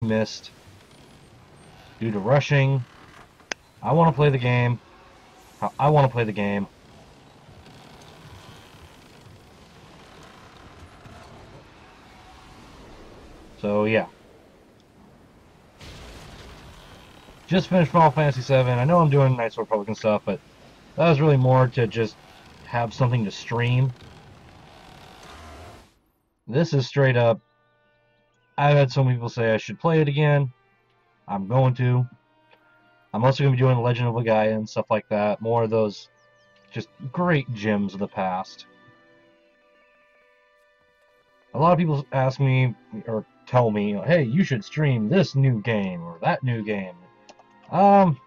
missed due to rushing. I want to play the game how I want to play the game. So yeah. Just finished Final Fantasy VII. I know I'm doing Knights of the Republic and stuff, but that was really more to just have something to stream. This is straight up. I've had some people say I should play it again. I'm going to. I'm also going to be doing Legend of Gaea and stuff like that. More of those just great gems of the past. A lot of people ask me or tell me, hey, you should stream this new game or that new game. I'll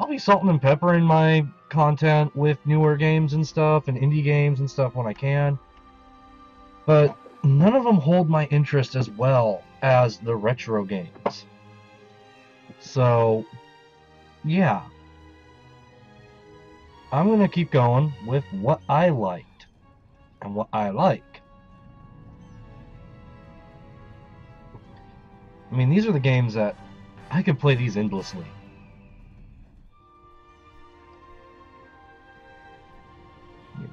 be salting and peppering my content with newer games and stuff and indie games and stuff when I can. But none of them hold my interest as well as the retro games. So, yeah. I'm going to keep going with what I liked and what I like. I mean, these are the games that I could play these endlessly.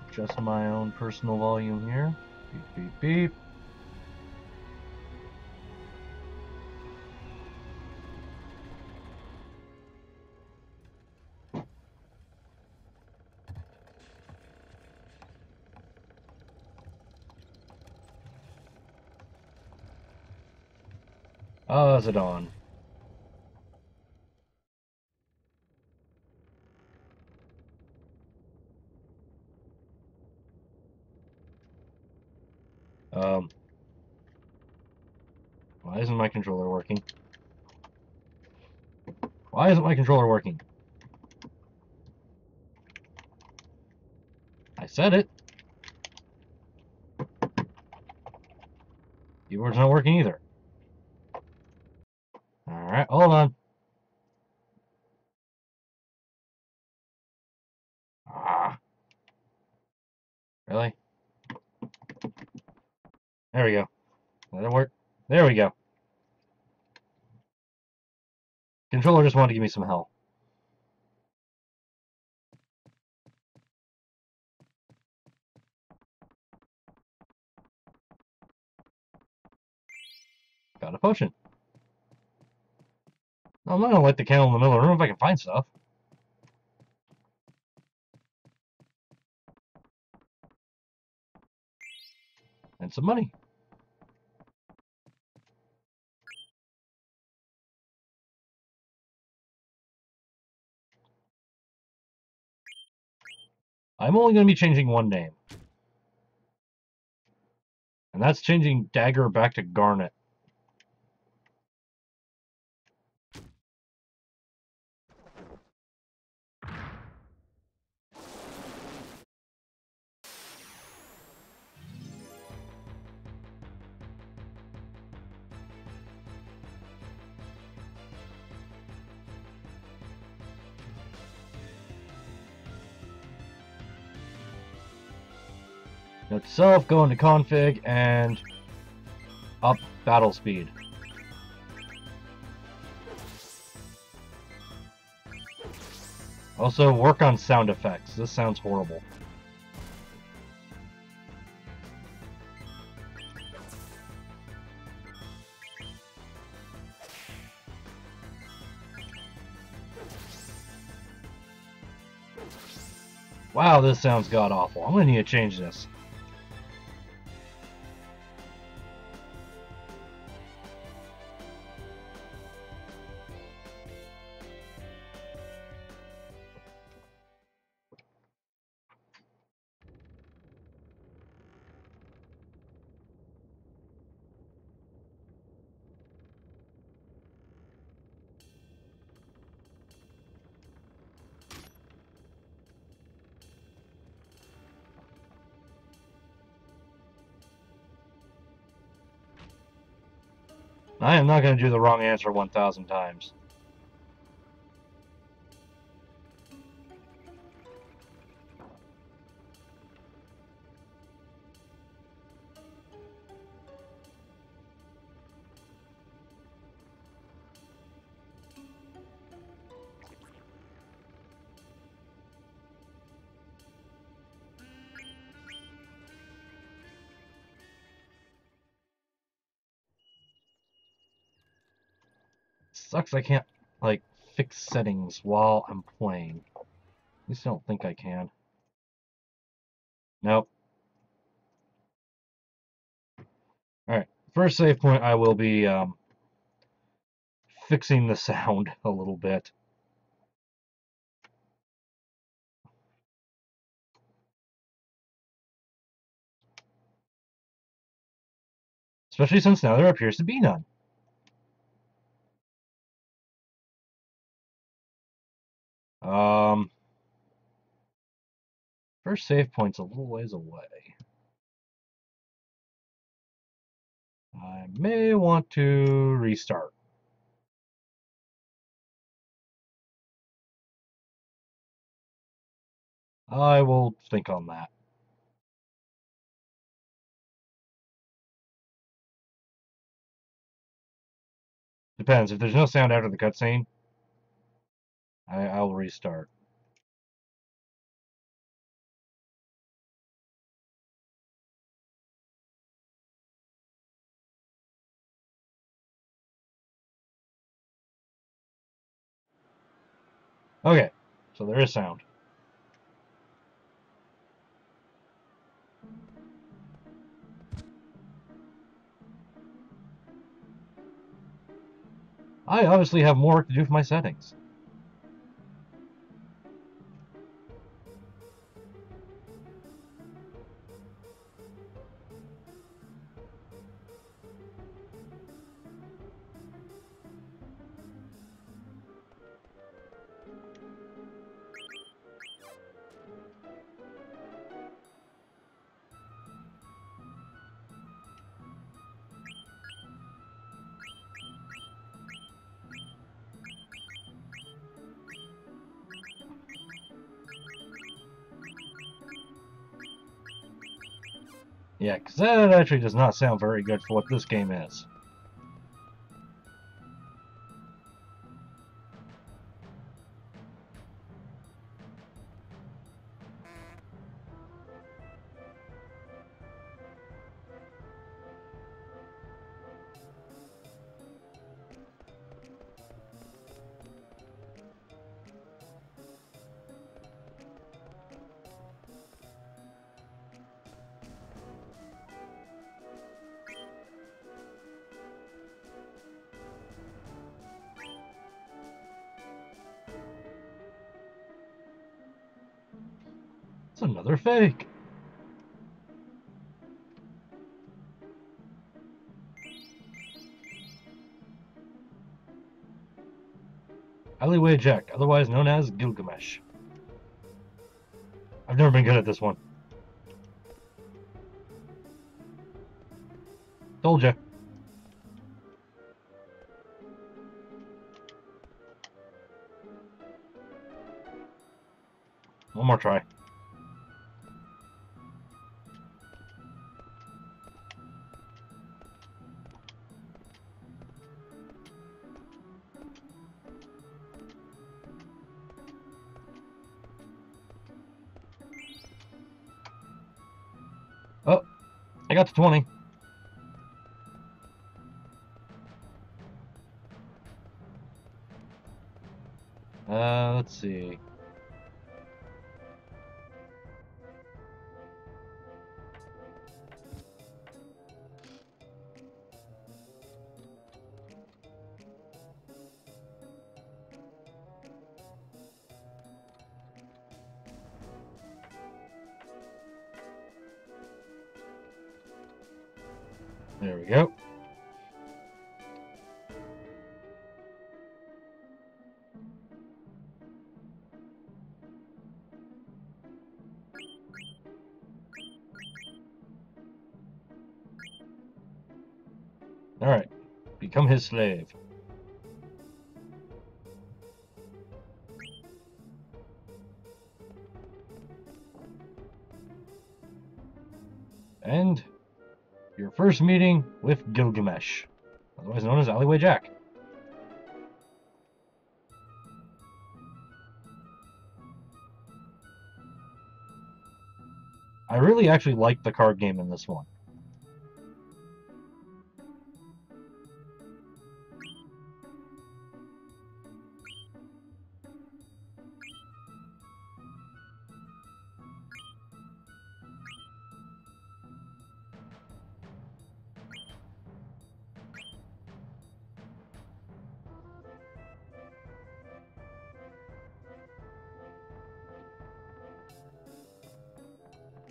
Adjust my own personal volume here. Beep, beep, beep. Oh, is it on? Um, why isn't my controller working? Why isn't my controller working? I said it. Keyboard's not working either. Alright, hold on. Ah, really? There we go. Let it work. There we go. Controller just wanted to give me some help. Got a potion. No, I'm not gonna light the candle in the middle of the room if I can find stuff. And some money. I'm only gonna be changing one name. And that's changing Dagger back to Garnet. Note to self, go into config and up battle speed. Also, work on sound effects. This sounds horrible. Wow, this sounds god-awful. I'm gonna need to change this. I am not going to do the wrong answer 1,000 times. Sucks I can't, like, fix settings while I'm playing. At least I don't think I can. Nope. Alright, first save point I will be fixing the sound a little bit. Especially since now there appears to be none. First save point's a little ways away. I may want to restart. I will think on that. Depends. If there's no sound after the cutscene, I'll restart. Okay, so there is sound. I obviously have more work to do for my settings. Yeah, because that actually does not sound very good for what this game is. It's another fake. Alleyway Jack, otherwise known as Gilgamesh. I've never been good at this one. Told ya. One more try. Oh, I got to 20. Let's see. There we go. Alright. Become his slave. And your first meeting with Gilgamesh, otherwise known as Alleyway Jack. I really actually like the card game in this one.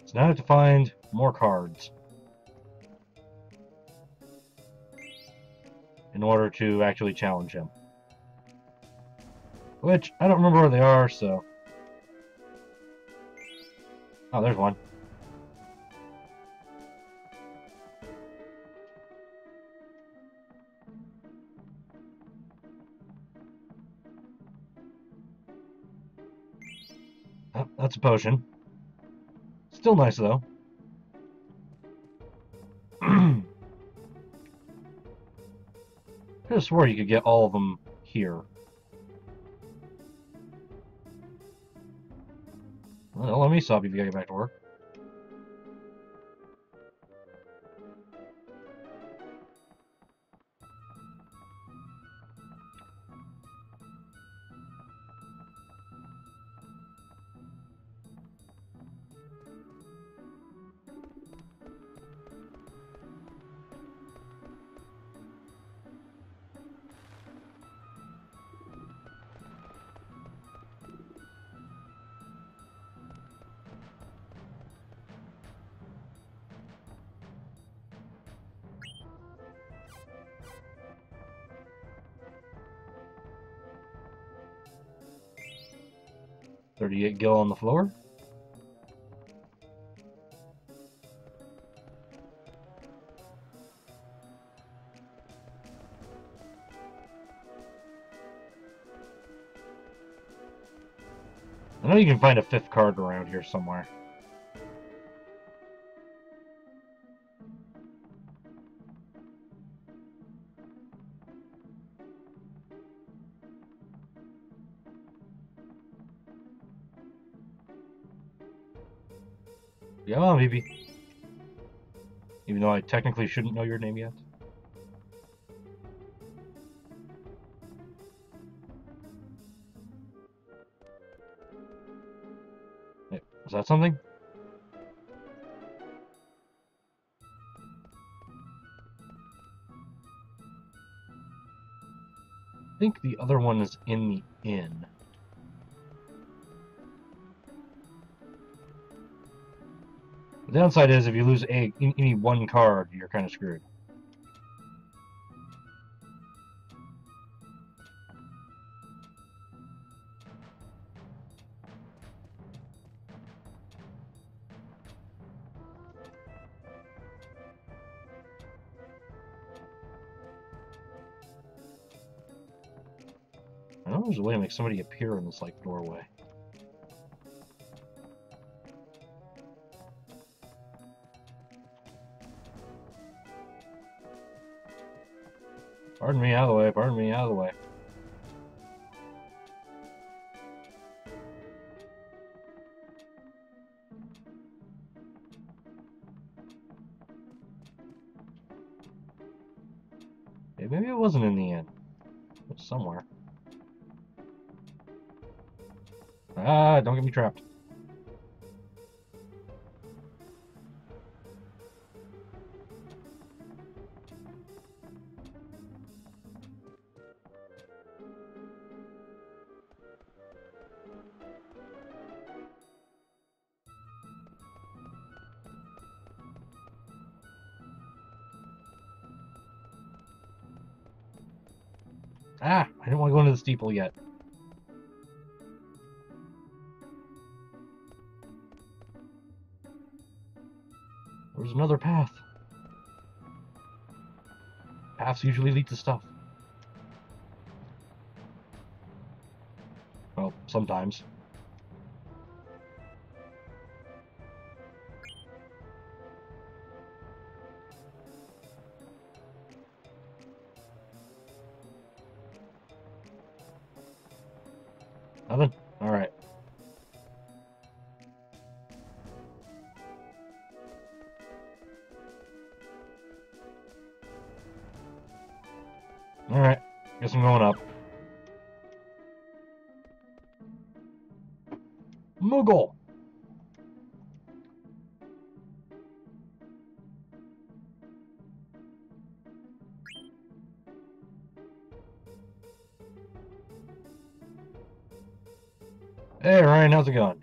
So now I have to find more cards in order to actually challenge him. Which, I don't remember where they are, so... Oh, there's one. Oh, that's a potion. Still nice, though. I could have swore you could get all of them here. Well, let me stop you if you gotta get back to work. $38 gil on the floor. I know you can find a 5th card around here somewhere. Yeah, well, maybe. Even though I technically shouldn't know your name yet. Wait, was that something? I think the other one is in the inn. The downside is if you lose any one card, you're kind of screwed. I know there's a way to make somebody appear in this, like, doorway. Pardon me, out of the way, pardon me, out of the way. Hey, maybe it wasn't in the inn. It was somewhere. Ah, don't get me trapped. Ah, I didn't want to go into the steeple yet. There's another path. Paths usually lead to stuff. Well, sometimes. Nothing? Alright. Alright. Guess I'm going up. Moogle! Hey Ryan, how's it going?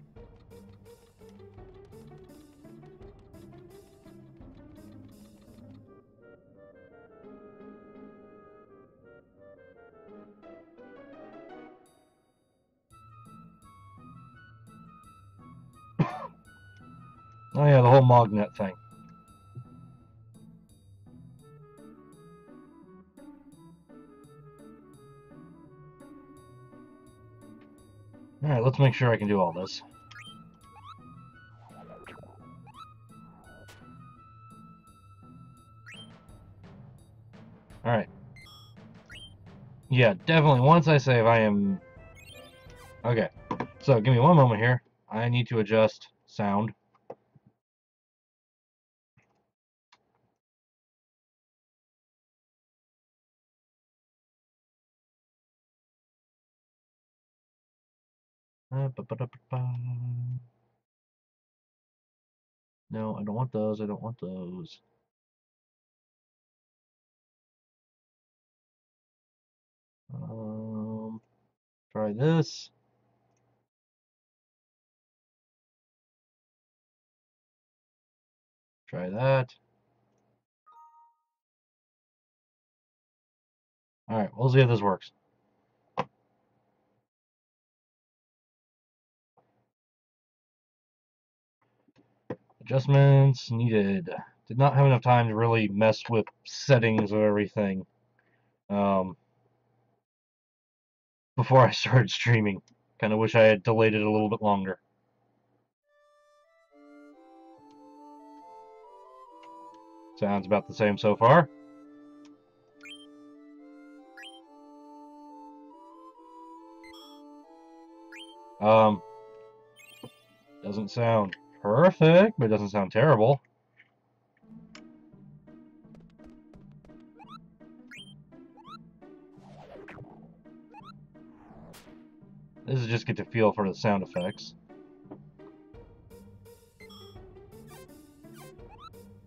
Oh yeah, the whole Mognet thing. Alright, let's make sure I can do all this. Alright. Yeah, definitely. Once I save, I am... Okay. So, give me one moment here. I need to adjust sound. No, I don't want those. I don't want those. Try this. Try that. Alright, we'll see if this works. Adjustments needed. Did not have enough time to really mess with settings or everything before I started streaming. Kind of wish I had delayed it a little bit longer. Sounds about the same so far. Doesn't sound perfect, but it doesn't sound terrible. This is just get to feel for the sound effects.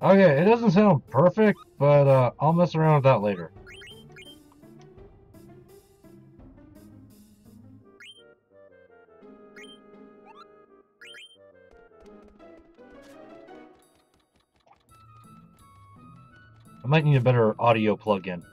Okay, it doesn't sound perfect, but I'll mess around with that later. I might need a better audio plug-in.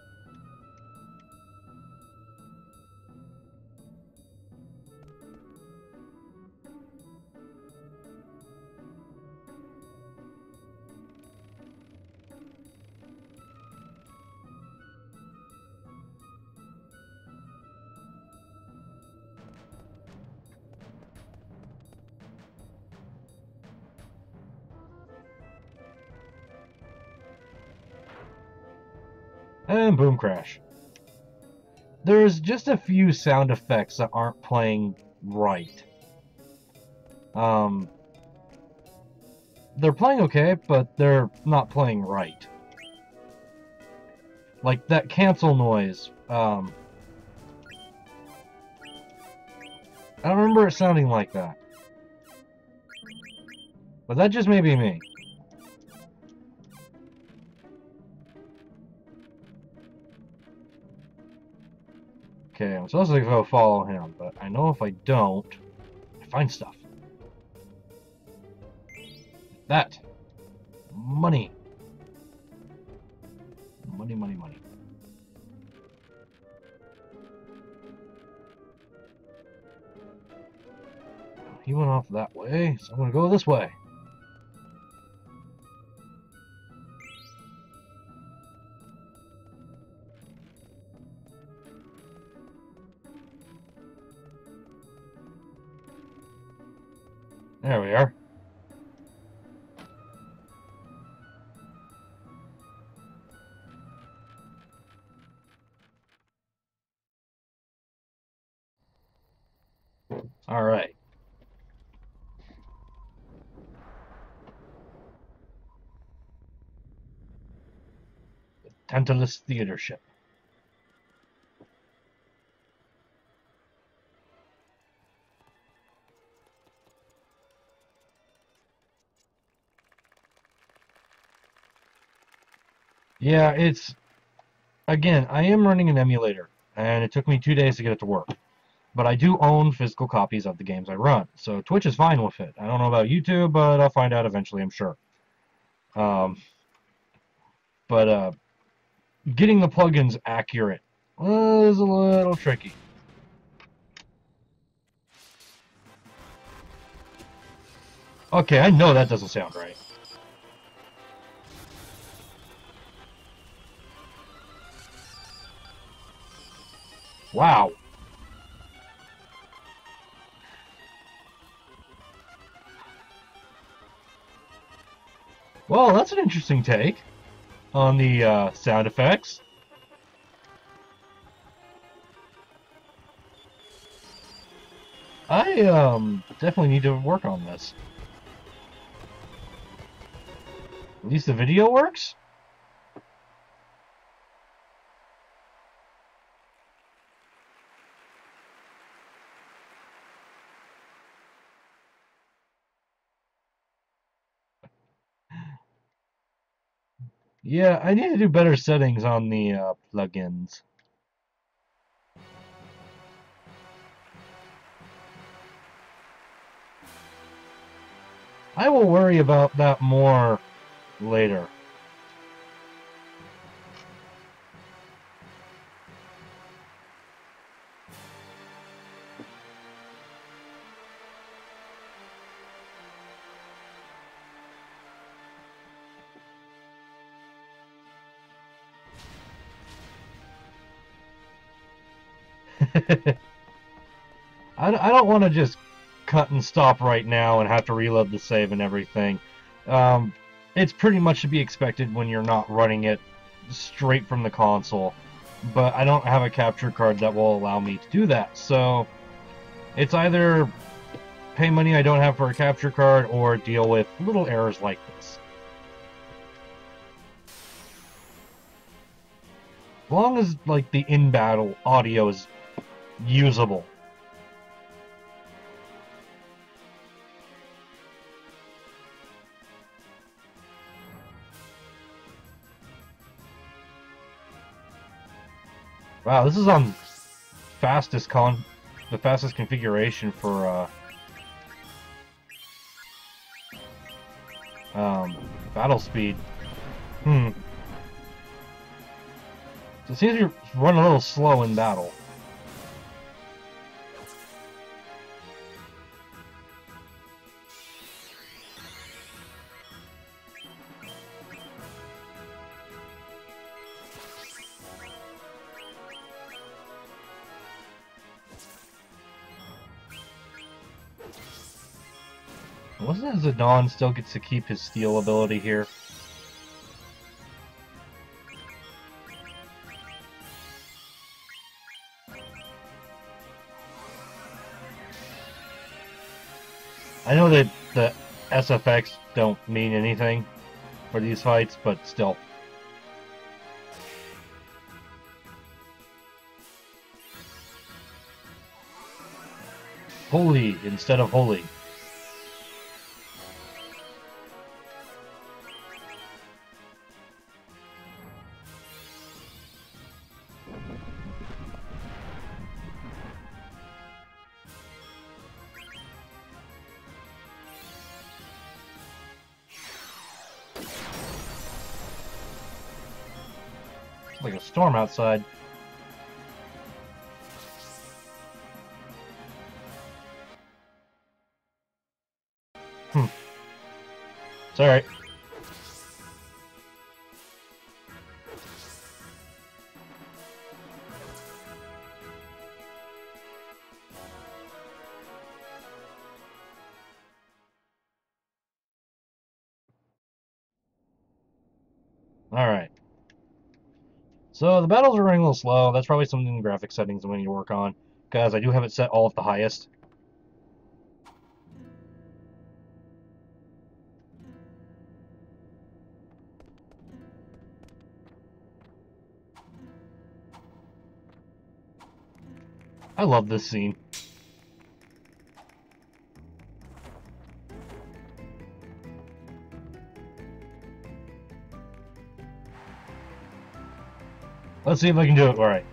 And boom, crash. There's just a few sound effects that aren't playing right. They're playing okay, but they're not playing right. Like that cancel noise. I don't remember it sounding like that. But that just may be me. Okay, I'm supposed to go follow him, but I know if I don't, I find stuff. That. Money. Money, money, money. He went off that way, so I'm going to go this way. There we are. All right. The Tantalus Theater Ship. Yeah, it's... Again, I am running an emulator, and it took me 2 days to get it to work. But I do own physical copies of the games I run, so Twitch is fine with it. I don't know about YouTube, but I'll find out eventually, I'm sure. But getting the plugins accurate is a little tricky. Okay, I know that doesn't sound right. Wow. Well, that's an interesting take on the sound effects. I definitely need to work on this. At least the video works? Yeah, I need to do better settings on the plugins. I will worry about that more later. I don't want to just cut and stop right now and have to reload the save and everything. Um, it's pretty much to be expected when you're not running it straight from the console. But I don't have a capture card that will allow me to do that. So it's either pay money I don't have for a capture card or deal with little errors like this. As long as like the in-battle audio is usable. Wow, this is on the fastest configuration for battle speed. So it seems you're running a little slow in battle. Wasn't it Zidane still gets to keep his steal ability here? I know that the SFX don't mean anything for these fights, but still. Holy instead of holy. It's like a storm outside. It's alright. Alright. So the battles are running a little slow. That's probably something in the graphic settings we need to work on, because I do have it set all at the highest. I love this scene. Let's see if I can do it alright.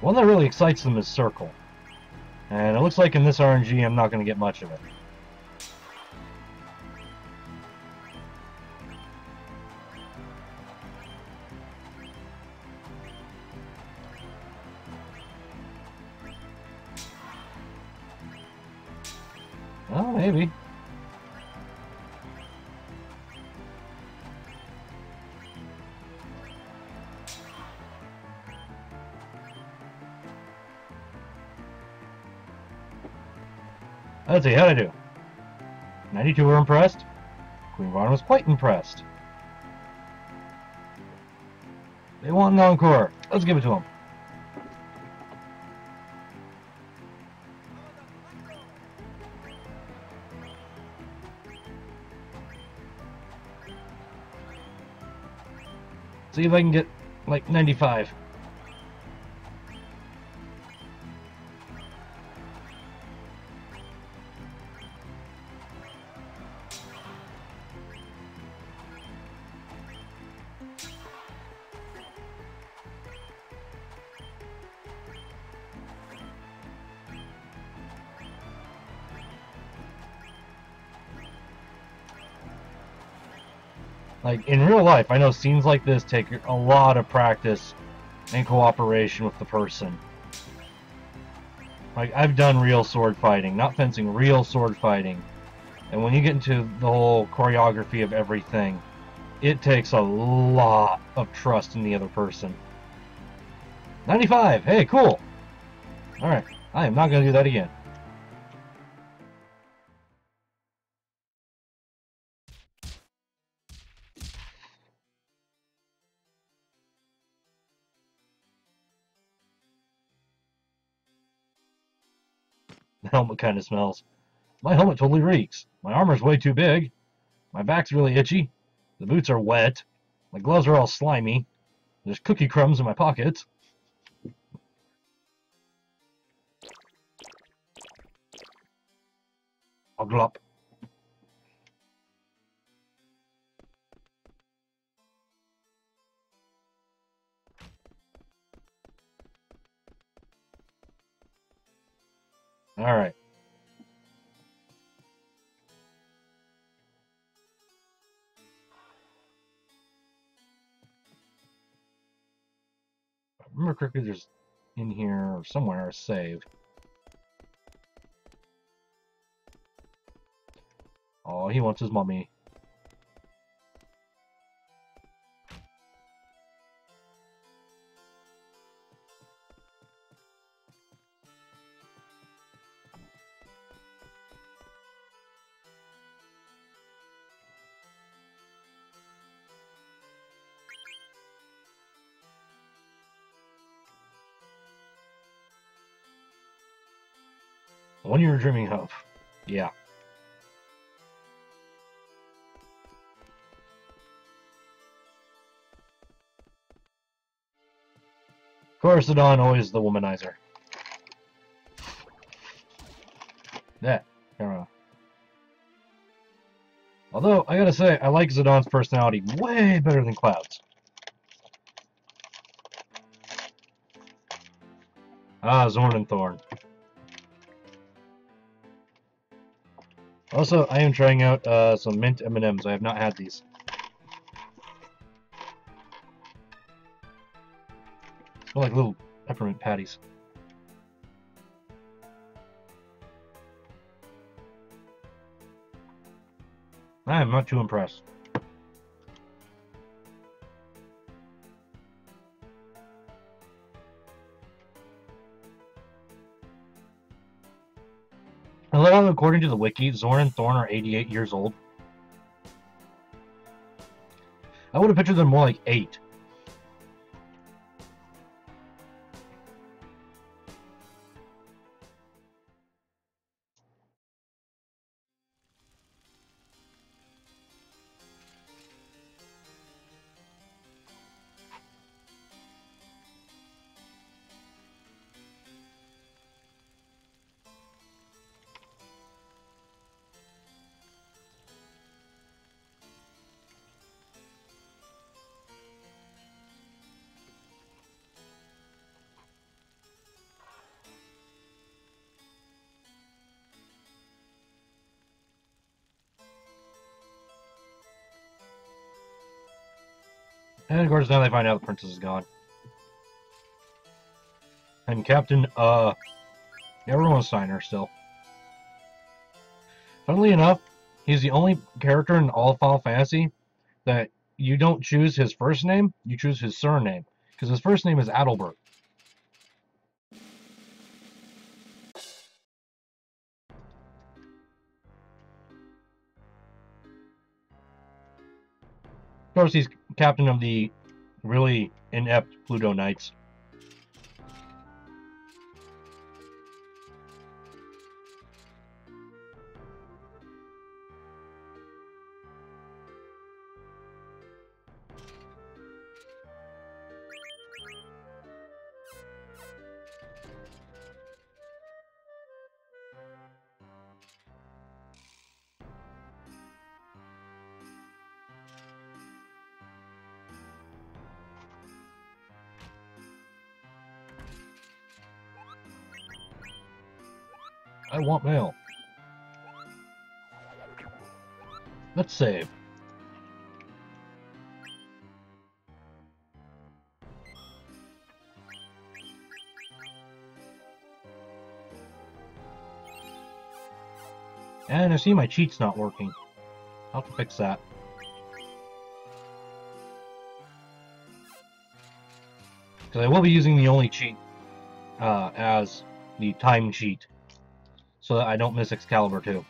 One that really excites them is circle. And it looks like in this RNG I'm not going to get much of it. Well, maybe. Let's see, how'd I do? 92 were impressed. Queen Ron was quite impressed. They want an encore. Let's give it to them. See if I can get like 95. Like, in real life, I know scenes like this take a lot of practice and cooperation with the person. Like, I've done real sword fighting, not fencing, real sword fighting. And when you get into the whole choreography of everything, it takes a lot of trust in the other person. 95! Hey, cool! Alright, I am not going to do that again. The helmet kind of smells. My helmet totally reeks. My armor's way too big. My back's really itchy. The boots are wet. My gloves are all slimy. There's cookie crumbs in my pockets. I'll glop. Alright. If I remember correctly, there's in here or somewhere a save. Oh, he wants his mummy. The one you were dreaming of. Yeah. Of course, the Dawn always the womanizer. Yeah. Although, I gotta say, I like Zidon's personality way better than Cloud's. Ah, Zorn and Thorn. Also, I am trying out some mint M&Ms. I have not had these. Smell like little peppermint patties. I am not too impressed. I love how, according to the wiki, Zorn and Thorn are 88 years old. I would have pictured them more like 8. And of course, now they find out the princess is gone. And Captain, everyone's Steiner still. Funnily enough, he's the only character in all of Final Fantasy that you don't choose his first name, you choose his surname. Because his first name is Adalbert. Of course, he's captain of the really inept Pluto Knights. I want mail. Let's save. And I see my cheat's not working. I'll have to fix that. Because I will be using the only cheat as the time cheat, so that I don't miss Excalibur 2.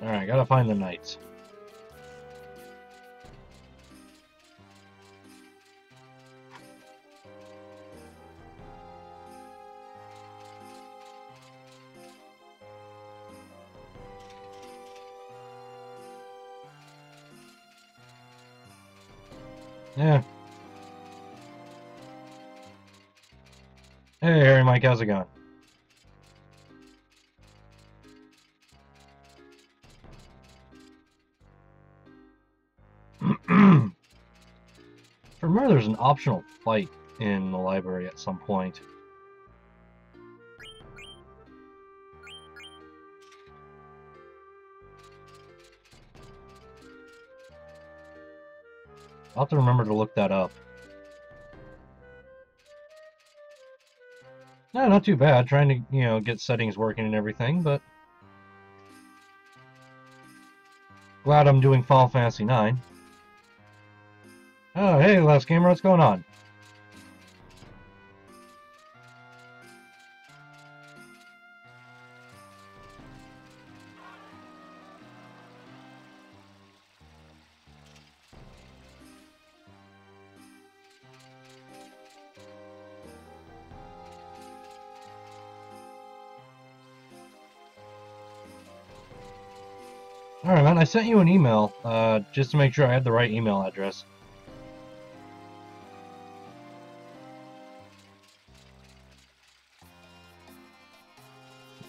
Alright, gotta find the knights. Yeah. Hey, Harry Mike, how's it going? I remember there's an optional fight in the library at some point. I'll have to remember to look that up. No, not too bad. Trying to, get settings working and everything, but glad I'm doing Final Fantasy IX. Oh, hey, Last Gamer, what's going on? Alright, man, I sent you an email, just to make sure I had the right email address.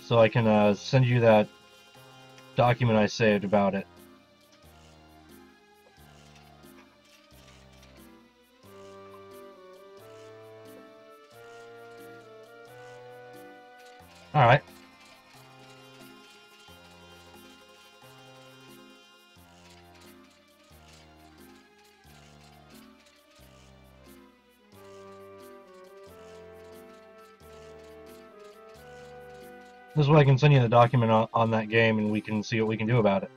So I can, send you that document I saved about it. Alright. This way I can send you the document on that game and we can see what we can do about it.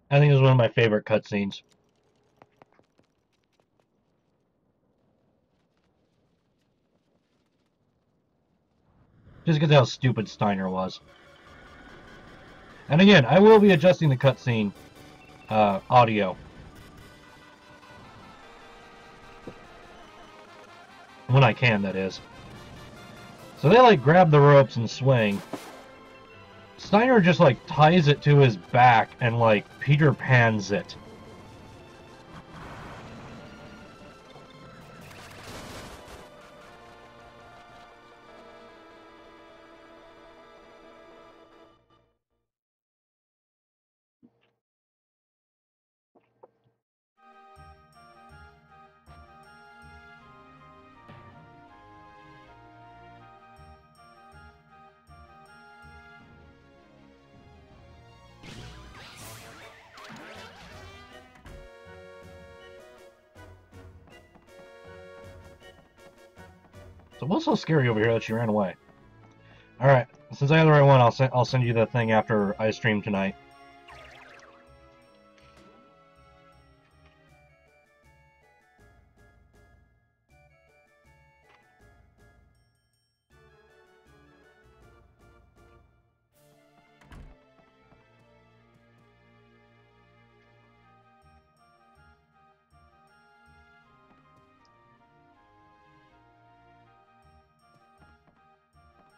I think it was one of my favorite cutscenes. Just because how stupid Steiner was. And again, I will be adjusting the cutscene audio. When I can, that is. So they like grab the ropes and swing. Steiner just like ties it to his back and like Peter Pans it. So what's so scary over here that she ran away? Alright, since I have the right one, I'll send you the thing after I stream tonight.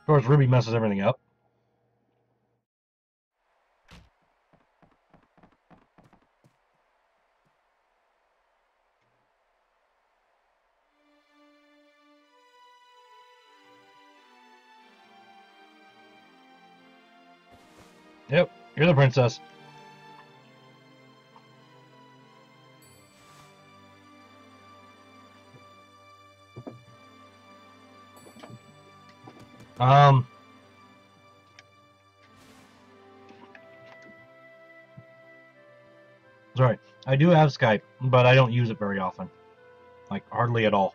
Of course, Ruby messes everything up. Yep, you're the princess. Sorry, I do have Skype, but I don't use it very often. Like, hardly at all.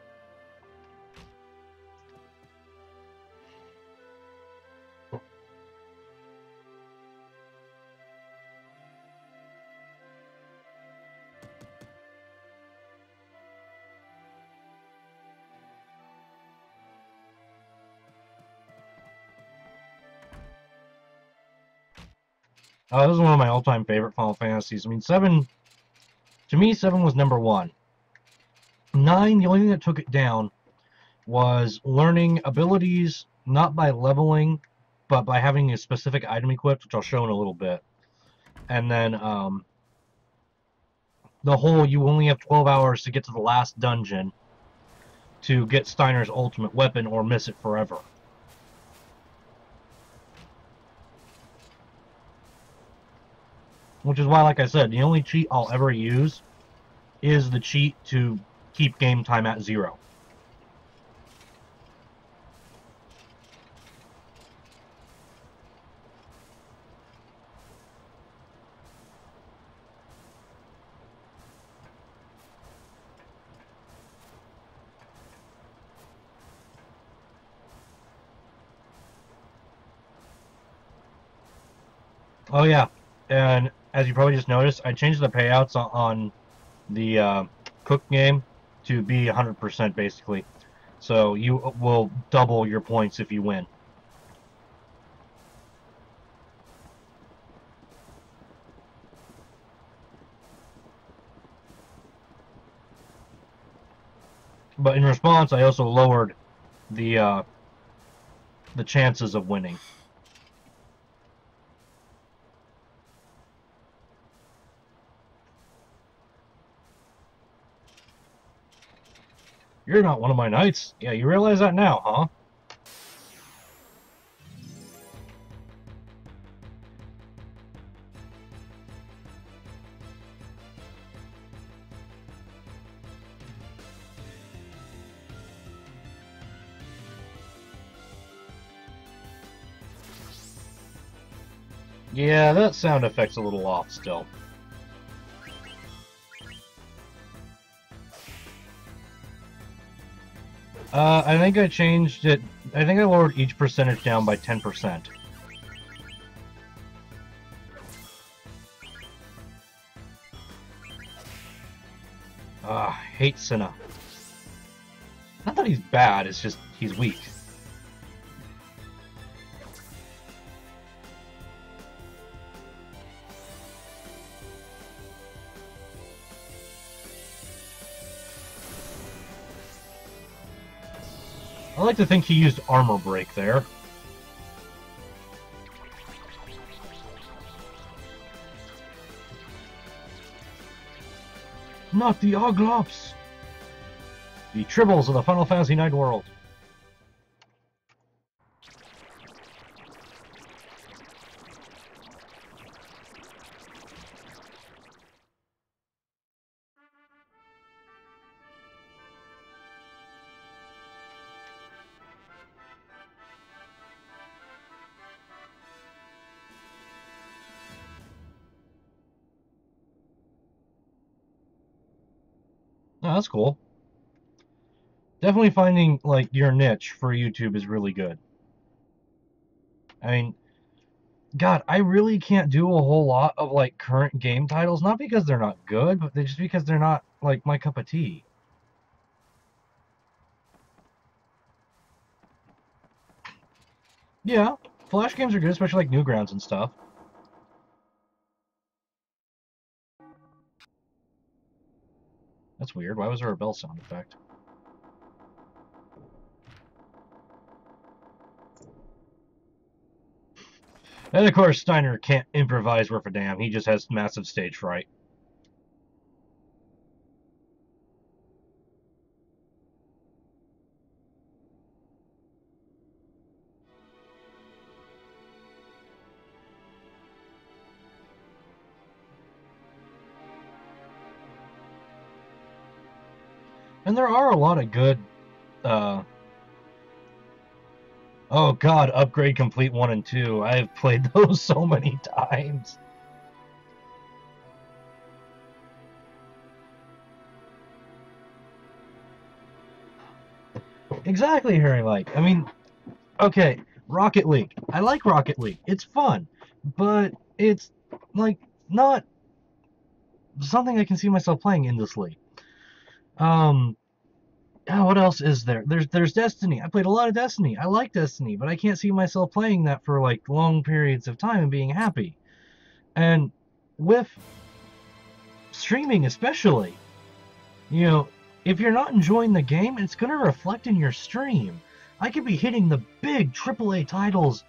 This is one of my all-time favorite Final Fantasies. I mean, 7... To me, 7 was number 1. 9, the only thing that took it down was learning abilities, not by leveling, but by having a specific item equipped, which I'll show in a little bit. And then, the whole, you only have 12 hours to get to the last dungeon to get Steiner's ultimate weapon or miss it forever. Which is why, like I said, the only cheat I'll ever use is the cheat to keep game time at 0. Oh yeah, and as you probably just noticed, I changed the payouts on the Cook game to be 100% basically. So you will double your points if you win. But in response, I also lowered the chances of winning. You're not one of my knights. Yeah, you realize that now, huh? Yeah, that sound effect's a little off still. I think I changed it. I think I lowered each percentage down by 10%. I hate Senna. Not that he's bad, it's just he's weak. I like to think he used armor break there. Not the Oglops! The Tribbles of the Final Fantasy IX world. Oh, that's cool. Definitely finding, like, your niche for YouTube is really good. I mean, God, I really can't do a whole lot of, like, current game titles, not because they're not good, but just because they're not, like, my cup of tea. Yeah, Flash games are good, especially, like, Newgrounds and stuff. That's weird. Why was there a bell sound effect? And of course, Steiner can't improvise worth a damn. He just has massive stage fright. And there are a lot of good, oh god, Upgrade Complete 1 and 2. I have played those so many times. Exactly, Harry Light. I mean, okay, Rocket League. I like Rocket League. It's fun, but it's, like, not something I can see myself playing endlessly. Oh, what else is there? There's Destiny. I played a lot of Destiny. I like Destiny, but I can't see myself playing that for, like, long periods of time and being happy. And with streaming especially, you know, if you're not enjoying the game, it's going to reflect in your stream. I could be hitting the big AAA titles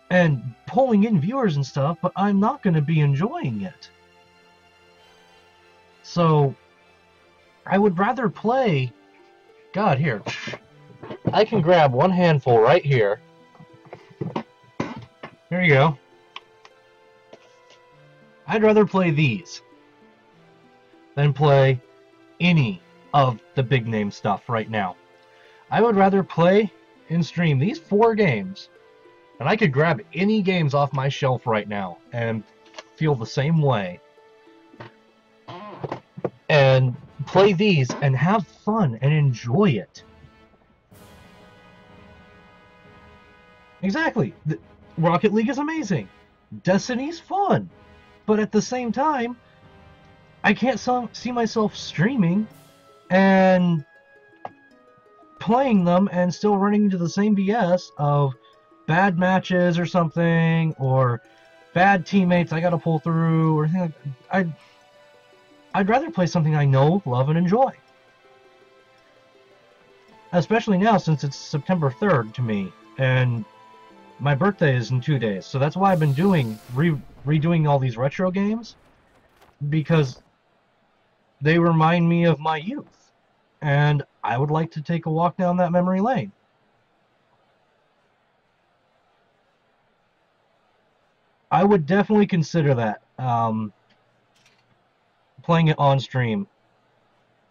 and pulling in viewers and stuff, but I'm not going to be enjoying it. So, I would rather play... God, here. I can grab one handful right here. There you go. I'd rather play these than play any of the big name stuff right now. I would rather play and stream these 4 games, and I could grab any games off my shelf right now and feel the same way. And play these and have fun and enjoy it. Exactly. Rocket League is amazing. Destiny's fun. But at the same time, I can't see myself streaming and playing them and still running into the same BS of bad matches or something, or bad teammates I gotta pull through, or anything like that. I'd rather play something I know, love, and enjoy. Especially now, since it's September 3rd to me, and my birthday is in 2 days. So that's why I've been redoing all these retro games, because they remind me of my youth. And I would like to take a walk down that memory lane. I would definitely consider that. Playing it on stream,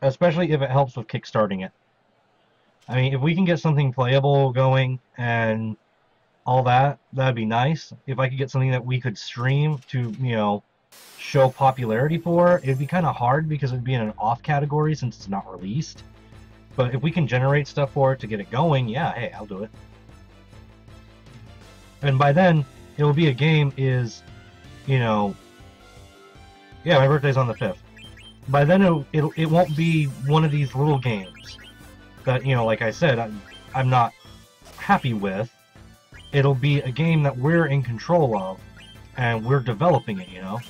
especially if it helps with kickstarting it. I mean, if we can get something playable going and all that, that'd be nice. If I could get something that we could stream to, you know, show popularity for, it'd be kind of hard because it'd be in an off category since it's not released. But if we can generate stuff for it to get it going, yeah, hey, I'll do it. And by then, it'll be a game is, you know, yeah, my birthday's on the 5th. by then it won't be one of these little games that, you know, like I said, I'm not happy with. It'll be a game that we're in control of, and we're developing it, you know?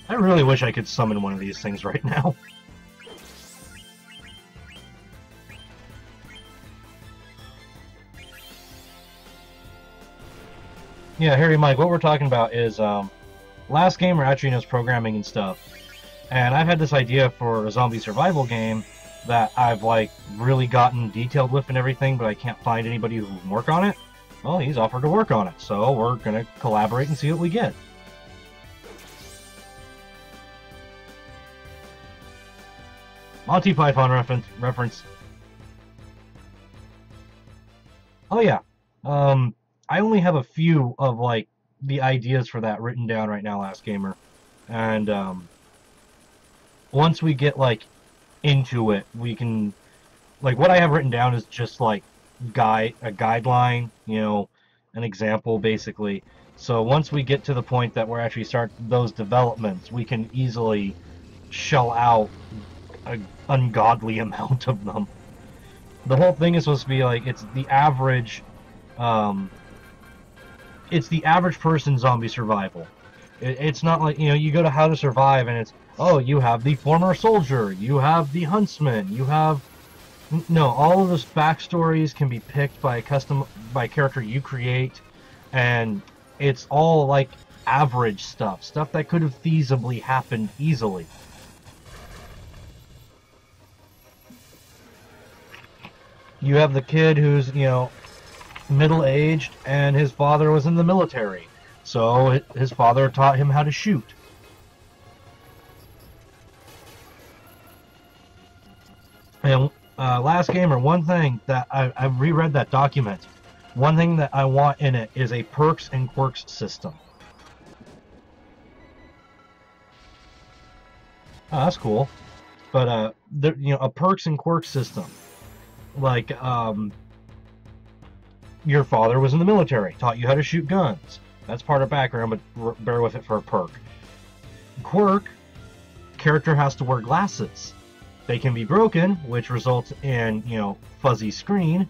I really wish I could summon one of these things right now. Yeah, Harry Mike, what we're talking about is last game where actually knows programming and stuff. And I've had this idea for a zombie survival game that I've like really gotten detailed with and everything, but I can't find anybody who can work on it. Well, he's offered to work on it, so we're gonna collaborate and see what we get. Monty Python reference. Oh yeah. I only have a few of like the ideas for that written down right now, Last Gamer, and once we get like into it, we can, like, what I have written down is just like a guideline, you know, an example basically. So once we get to the point that we're actually start those developments, we can easily shell out an ungodly amount of them. The whole thing is supposed to be like it's the average person zombie survival. It's not like, you know, you go to How to Survive and it's, oh, you have the former soldier, you have the huntsman, you have... No, all of those backstories can be picked by a character you create, and it's all like average stuff that could have feasibly happened easily. You have the kid who's, you know, middle-aged, and his father was in the military, so his father taught him how to shoot. And Last Gamer, one thing that I've reread that document, one thing that I want in it is a perks and quirks system. Oh, that's cool. But you know, a perks and quirks system, like your father was in the military, taught you how to shoot guns. That's part of background, but bear with it for a perk. Quirk, character has to wear glasses. They can be broken, which results in, you know, fuzzy screen,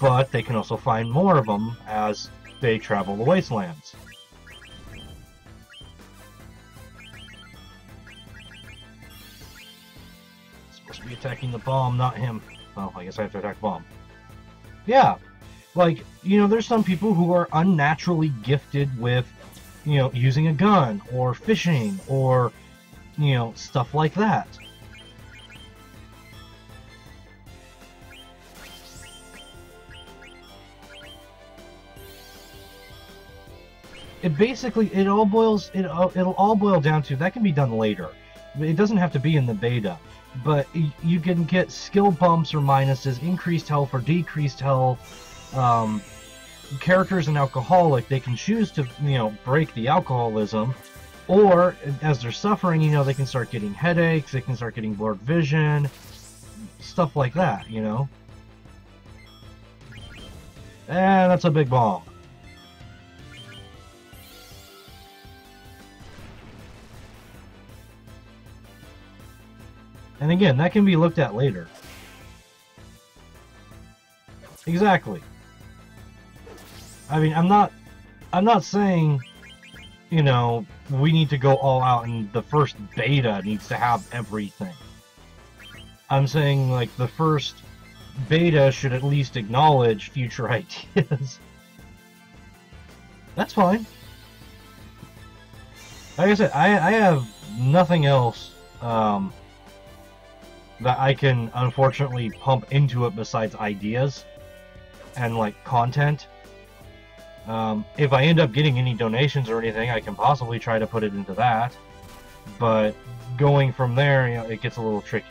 but they can also find more of them as they travel the wastelands. Supposed to be attacking the bomb, not him. Well, I guess I have to attack the bomb. Yeah, like, you know, there's some people who are unnaturally gifted with, you know, using a gun, or fishing, or, you know, stuff like that. It basically, it'll all boil down to, that can be done later. It doesn't have to be in the beta, but you can get skill bumps or minuses, increased health or decreased health. Characters in alcoholic, they can choose to, you know, break the alcoholism, or as they're suffering, you know, they can start getting headaches, they can start getting blurred vision, stuff like that, you know. And that's a big bomb. And again, that can be looked at later. Exactly. I mean, I'm not saying, you know, we need to go all out and the first beta needs to have everything. I'm saying, like, the first beta should at least acknowledge future ideas. That's fine. Like I said, I have nothing else that I can unfortunately pump into it besides ideas and like content. If I end up getting any donations or anything, I can possibly try to put it into that, but going from there, you know, it gets a little tricky.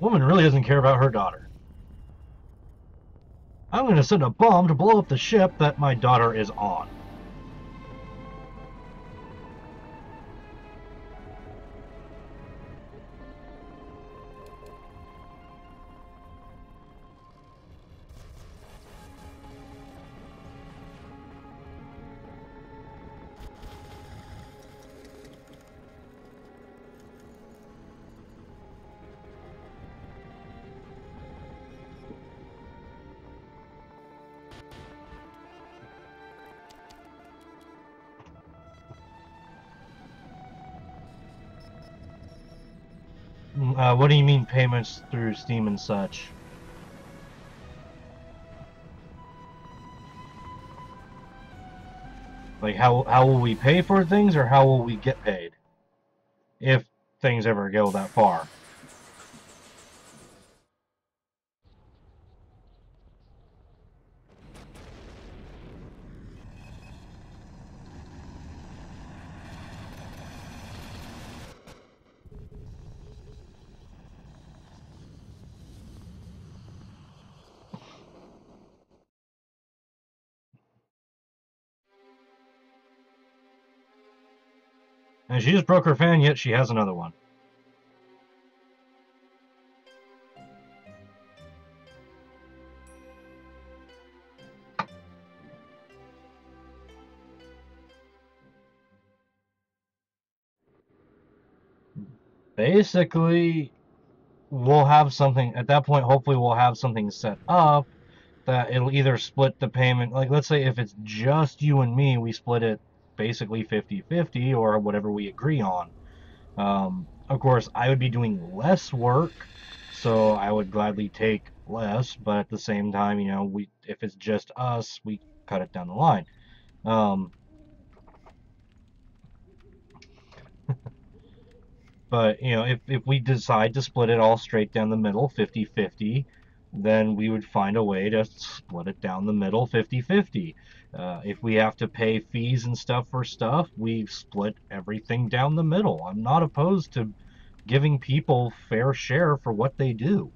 Woman really doesn't care about her daughter. I'm going to send a bomb to blow up the ship that my daughter is on. What do you mean payments through Steam and such? Like how will we pay for things, or how will we get paid? If things ever go that far. And she just broke her fan, yet she has another one. Basically, we'll have something at that point. Hopefully, we'll have something set up that it'll either split the payment. Like, let's say if it's just you and me, we split it basically 50-50 or whatever we agree on. Of course, I would be doing less work, so I would gladly take less. But at the same time, you know, if it's just us, we cut it down the line. Um, But, you know, if we decide to split it all straight down the middle, 50-50, then we would find a way to split it down the middle 50-50. If we have to pay fees and stuff for stuff, we split everything down the middle. I'm not opposed to giving people fair share for what they do.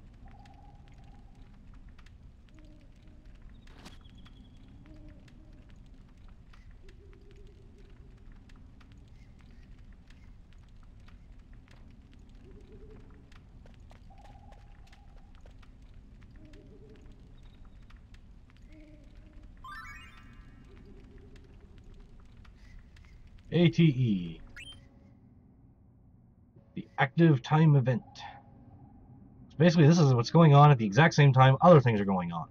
ATE, the active time event. So basically, this is what's going on at the exact same time other things are going on.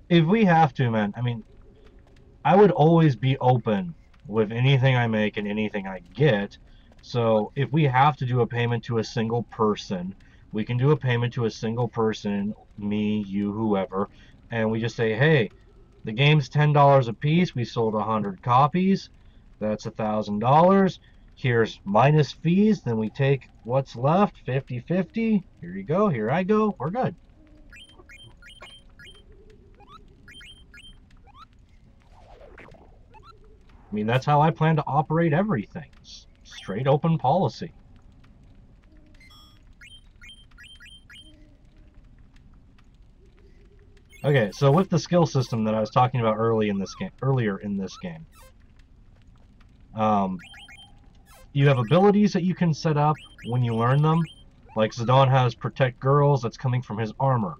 If we have to, man, I mean, I would always be open with anything I make and anything I get. So if we have to do a payment to a single person, we can do a payment to a single person, me, you, whoever, and we just say, hey, the game's $10 a piece. We sold 100 copies. That's $1,000. Here's minus fees. Then we take what's left, 50-50. Here you go. Here I go. We're good. I mean, that's how I plan to operate everything. Straight open policy. Okay, so with the skill system that I was talking about earlier in this game, um, you have abilities that you can set up when you learn them. Like Zidane has Protect Girls, that's coming from his armor.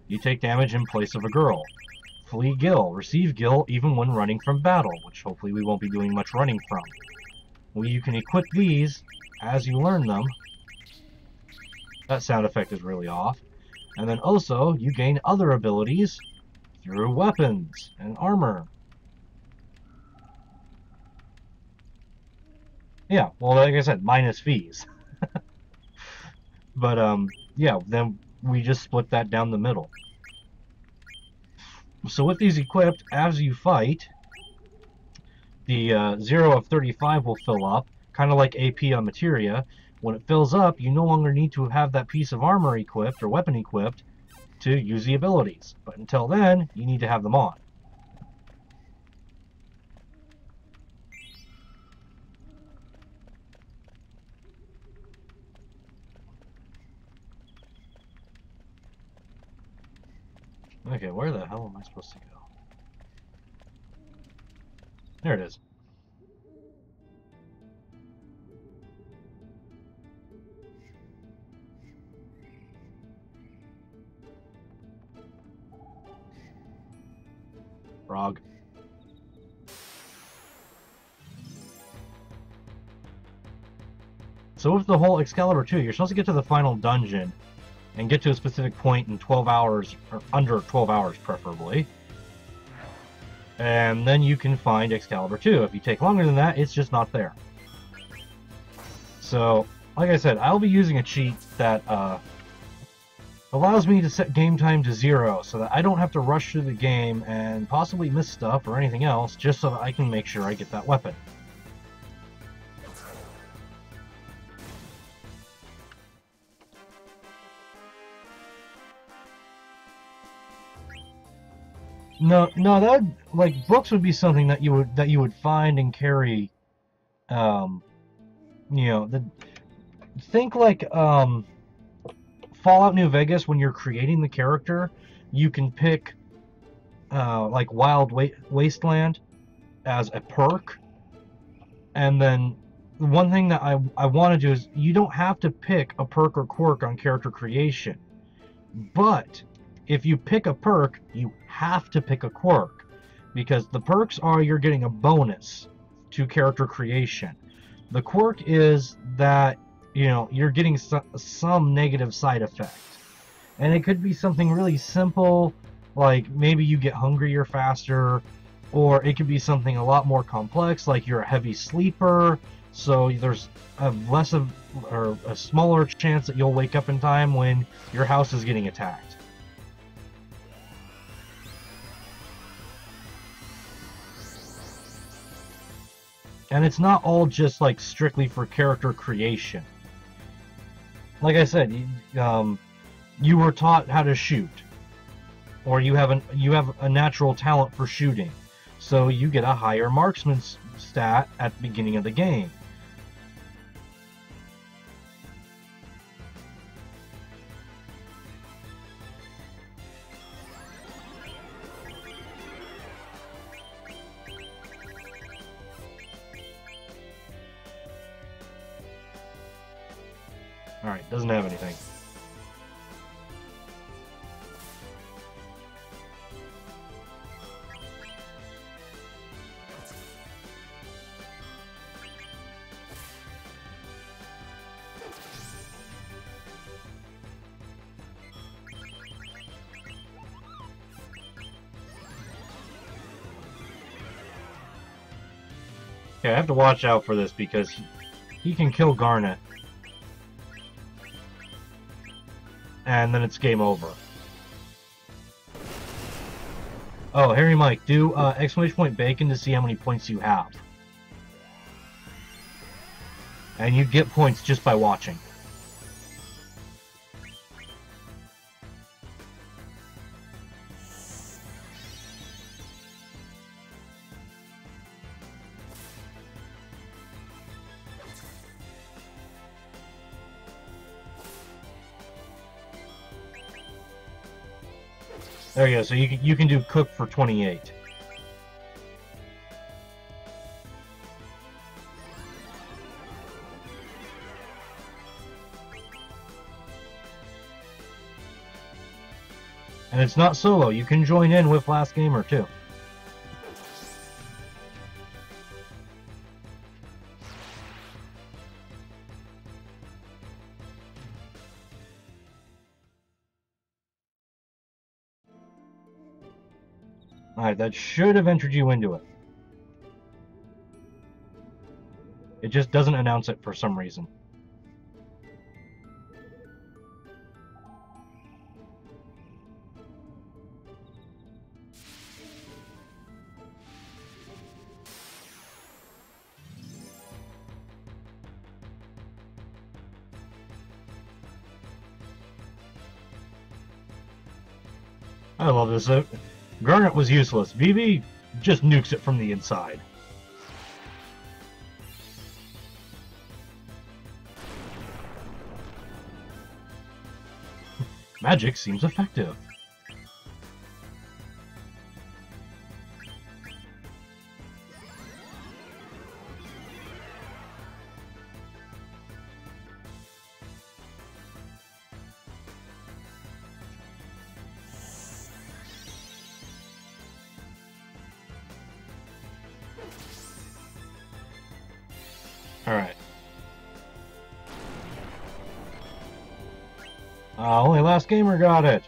You take damage in place of a girl. Flee Gil, receive Gil even when running from battle, which hopefully we won't be doing much running from. Well, you can equip these as you learn them. That sound effect is really off. And then also, you gain other abilities through weapons and armor. Yeah, well, like I said, minus fees. But, yeah, then we just split that down the middle. So with these equipped, as you fight, the 0 of 35 will fill up, kind of like AP on materia. When it fills up, you no longer need to have that piece of armor equipped or weapon equipped to use the abilities. But until then, you need to have them on. Okay, where the hell am I supposed to go? There it is. Frog. So with the whole Excalibur 2, you're supposed to get to the final dungeon and get to a specific point in 12 hours, or under 12 hours preferably. And then you can find Excalibur 2. If you take longer than that, it's just not there. So, like I said, I'll be using a cheat that allows me to set game time to 0 so that I don't have to rush through the game and possibly miss stuff or anything else, just so that I can make sure I get that weapon. No, that like books would be something that you would find and carry. You know, think like Fallout New Vegas. When you're creating the character, you can pick like Wild Wasteland as a perk, and then one thing that I want to do is you don't have to pick a perk or quirk on character creation, but if you pick a perk, you have to pick a quirk, because the perks are you're getting a bonus to character creation. The quirk is that, you know, you're getting some negative side effect. And it could be something really simple, like maybe you get hungrier faster, or it could be something a lot more complex, like you're a heavy sleeper, so there's a smaller chance that you'll wake up in time when your house is getting attacked. And it's not all just like strictly for character creation. Like I said, you were taught how to shoot, or you have a natural talent for shooting, so you get a higher marksman stat at the beginning of the game. Alright, doesn't have anything. Okay, I have to watch out for this because he can kill Garnet. And then it's game over. Oh, Harry Mike, do exclamation point bacon to see how many points you have. And you get points just by watching. There you go, so you can do cook for 28. And it's not solo, you can join in with Last Gamer too. Alright, that should have entered you into it. It just doesn't announce it for some reason. I love this. Garnet was useless. Vivi just nukes it from the inside. Magic seems effective. Alright. Only last gamer got it.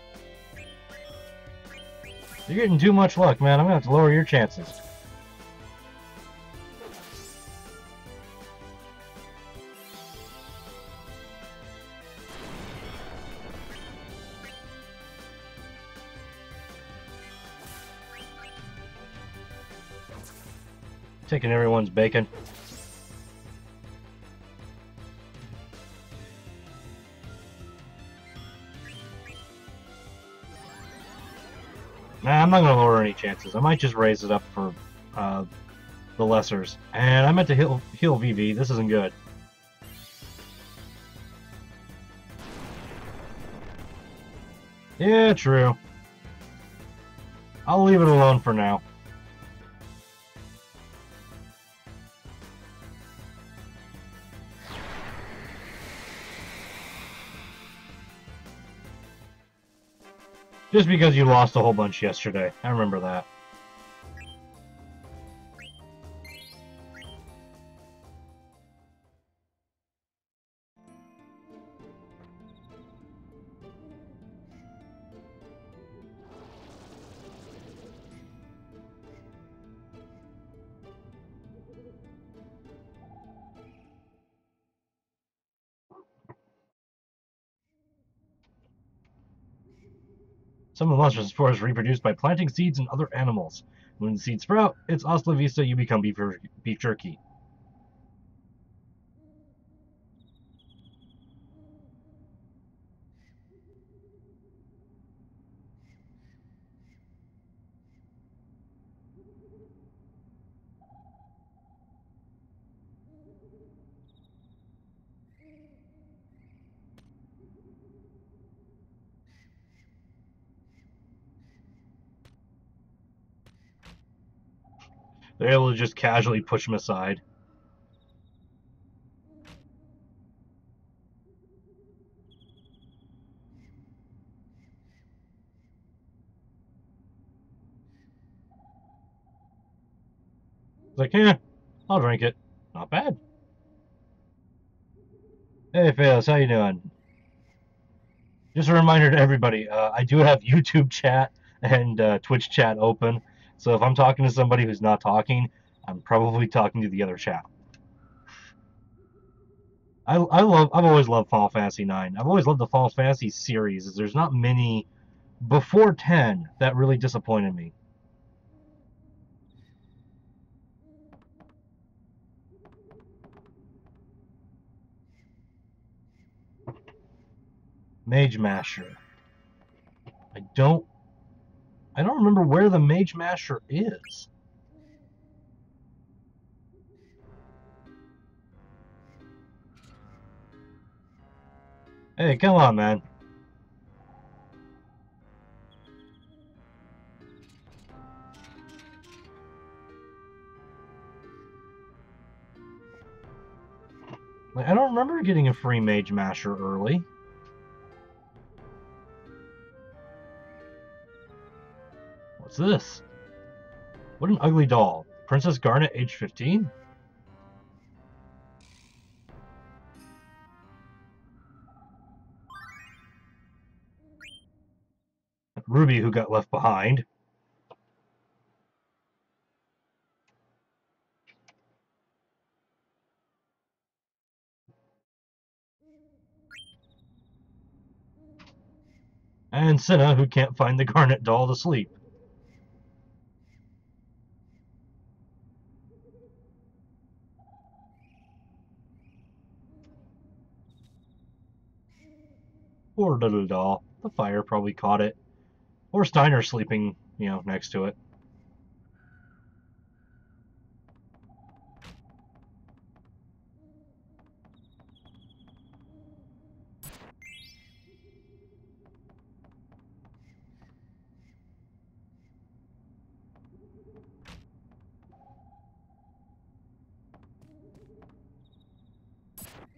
You're getting too much luck, man. I'm gonna have to lower your chances. Taking everyone's bacon. Nah, I'm not gonna lower any chances. I might just raise it up for the lessers. And I meant to heal VV. This isn't good. Yeah, true. I'll leave it alone for now. Just because you lost a whole bunch yesterday. I remember that. Some of the monster's spores reproduce by planting seeds in other animals. When the seeds sprout, it's hasta la vista, you become beef jerky. They're able to just casually push him aside. It's like, I'll drink it. Not bad. Hey, Phalos, how you doing? Just a reminder to everybody, I do have YouTube chat and Twitch chat open. So if I'm talking to somebody who's not talking, I'm probably talking to the other chat. I've always loved Final Fantasy IX. I've always loved the Final Fantasy series. There's not many before 10 that really disappointed me. Mage Master. I don't remember where the Mage Master is. Hey, come on, man. Like, I don't remember getting a free Mage Master early. What's this? What an ugly doll. Princess Garnet, age 15? Ruby, who got left behind. And Senna, who can't find the Garnet doll to sleep. Poor little doll. The fire probably caught it. Or Steiner sleeping, next to it.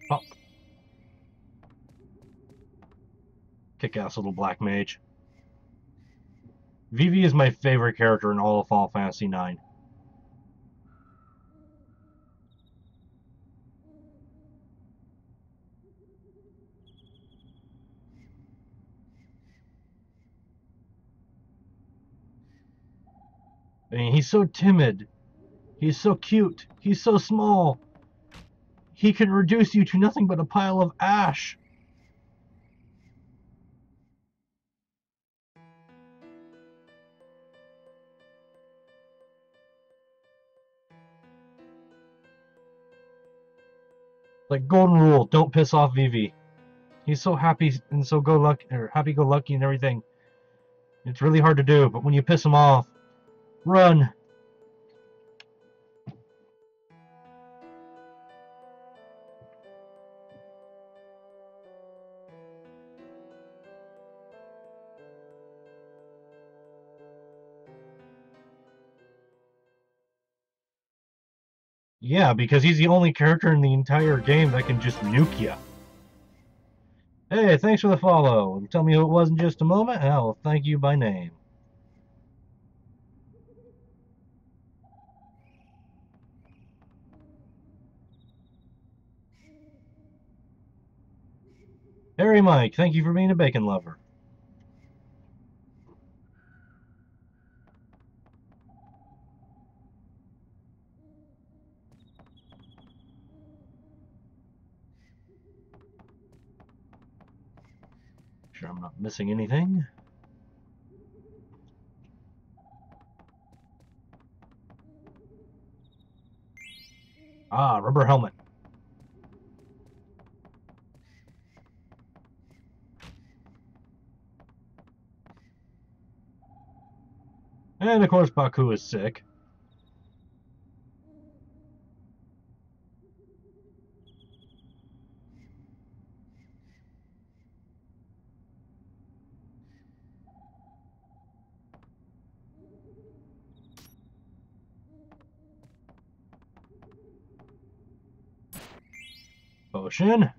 Oh. Kick-ass little black mage. Vivi is my favorite character in all of Final Fantasy IX. I mean, he's so timid. He's so cute. He's so small. He can reduce you to nothing but a pile of ash. Like golden rule, don't piss off Vivi. He's so happy and so go lucky or happy go lucky and everything. It's really hard to do, but when you piss him off, run. Yeah, because he's the only character in the entire game that can just nuke you. Hey, thanks for the follow. Tell me who it was in just a moment, and I will thank you by name. Harry Mike, thank you for being a bacon lover. Sure I'm not missing anything. Ah, rubber helmet. And of course Baku is sick. Potion.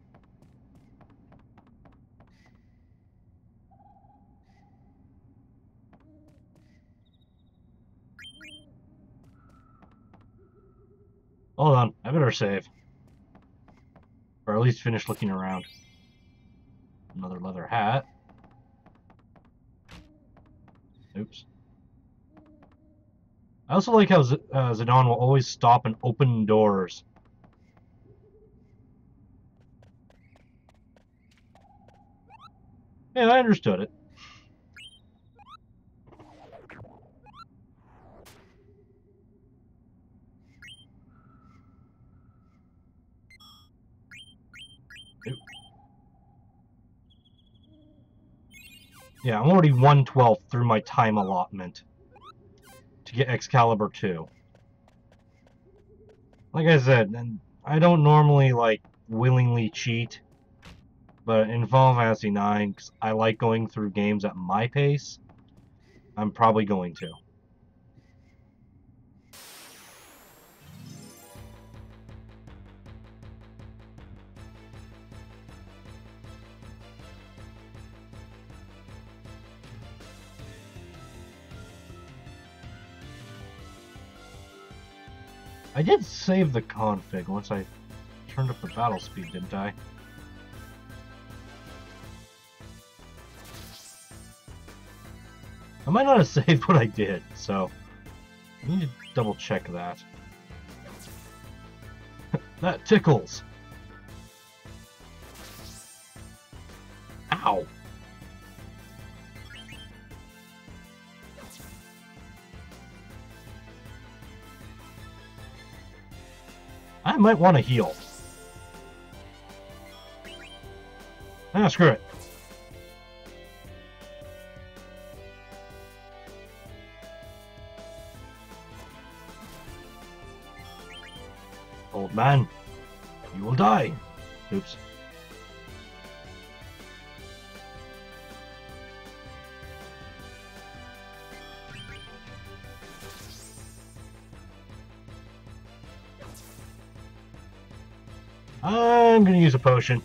Hold on, I better save. Or at least finish looking around. Another leather hat. Oops. I also like how Zidane will always stop and open doors. Yeah, I understood it. Yeah, I'm already 1/12 through my time allotment to get Excalibur 2. Like I said, and I don't normally like willingly cheat, but in Final Fantasy 9, 'cause I like going through games at my pace, I'm probably going to. I did save the config once I turned up the battle speed, didn't I? I might not have saved what I did, so I need to double check that. That tickles. Ow. I might want to heal. Ah, screw it. Old man, you will die. Oops. I'm gonna use a potion.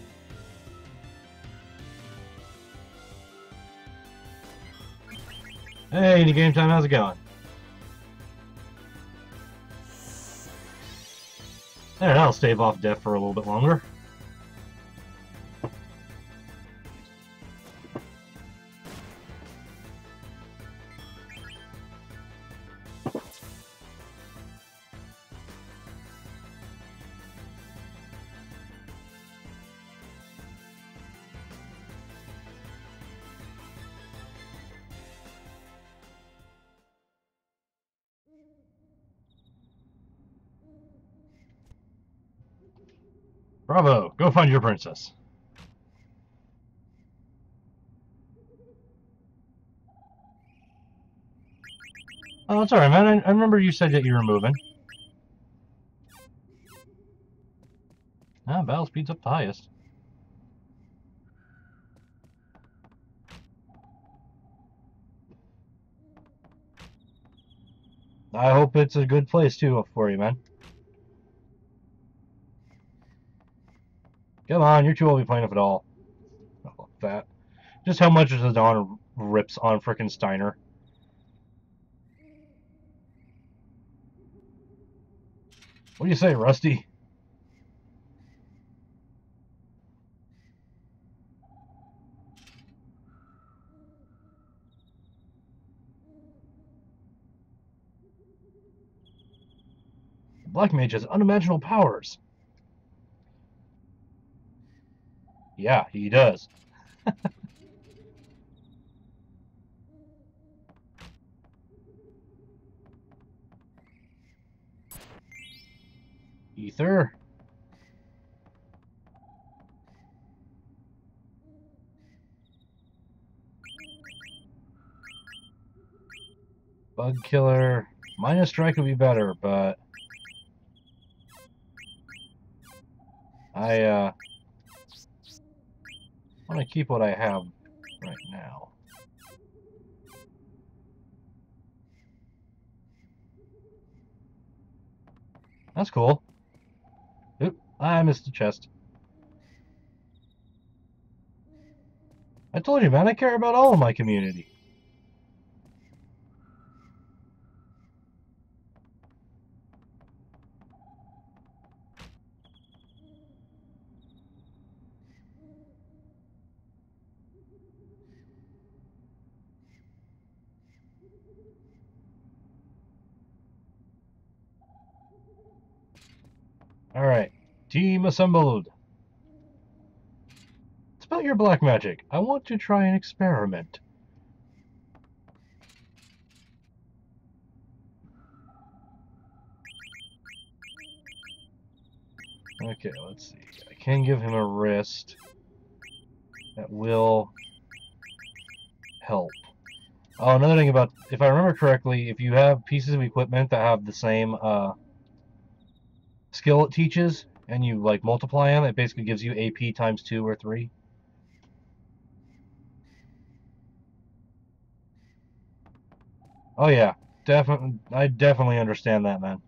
Hey, new game time, how's it going? There, I'll stave off death for a little bit longer. Bravo! Go find your princess. Oh, it's alright, man. I remember you said that you were moving. Ah, battle speed's up the highest. I hope it's a good place, too, for you, man. Come on, you're too old to be playing with it all. Oh, that. Just how much is Dawn rips on frickin' Steiner. What do you say, Rusty? Black Mage has unimaginable powers. Yeah, he does. Ether. Bug Killer. Minus Strike would be better, but I want to keep what I have right now. That's cool. Oop, I missed the chest. I told you, man, I care about all of my community. Alright, team assembled. It's about your black magic. I want to try an experiment. Okay, let's see. I can give him a wrist. That will help. Oh, another thing about, if I remember correctly, if you have pieces of equipment that have the same skill it teaches, and you like multiply them, it basically gives you AP times 2 or 3. Oh yeah, definitely. I definitely understand that, man.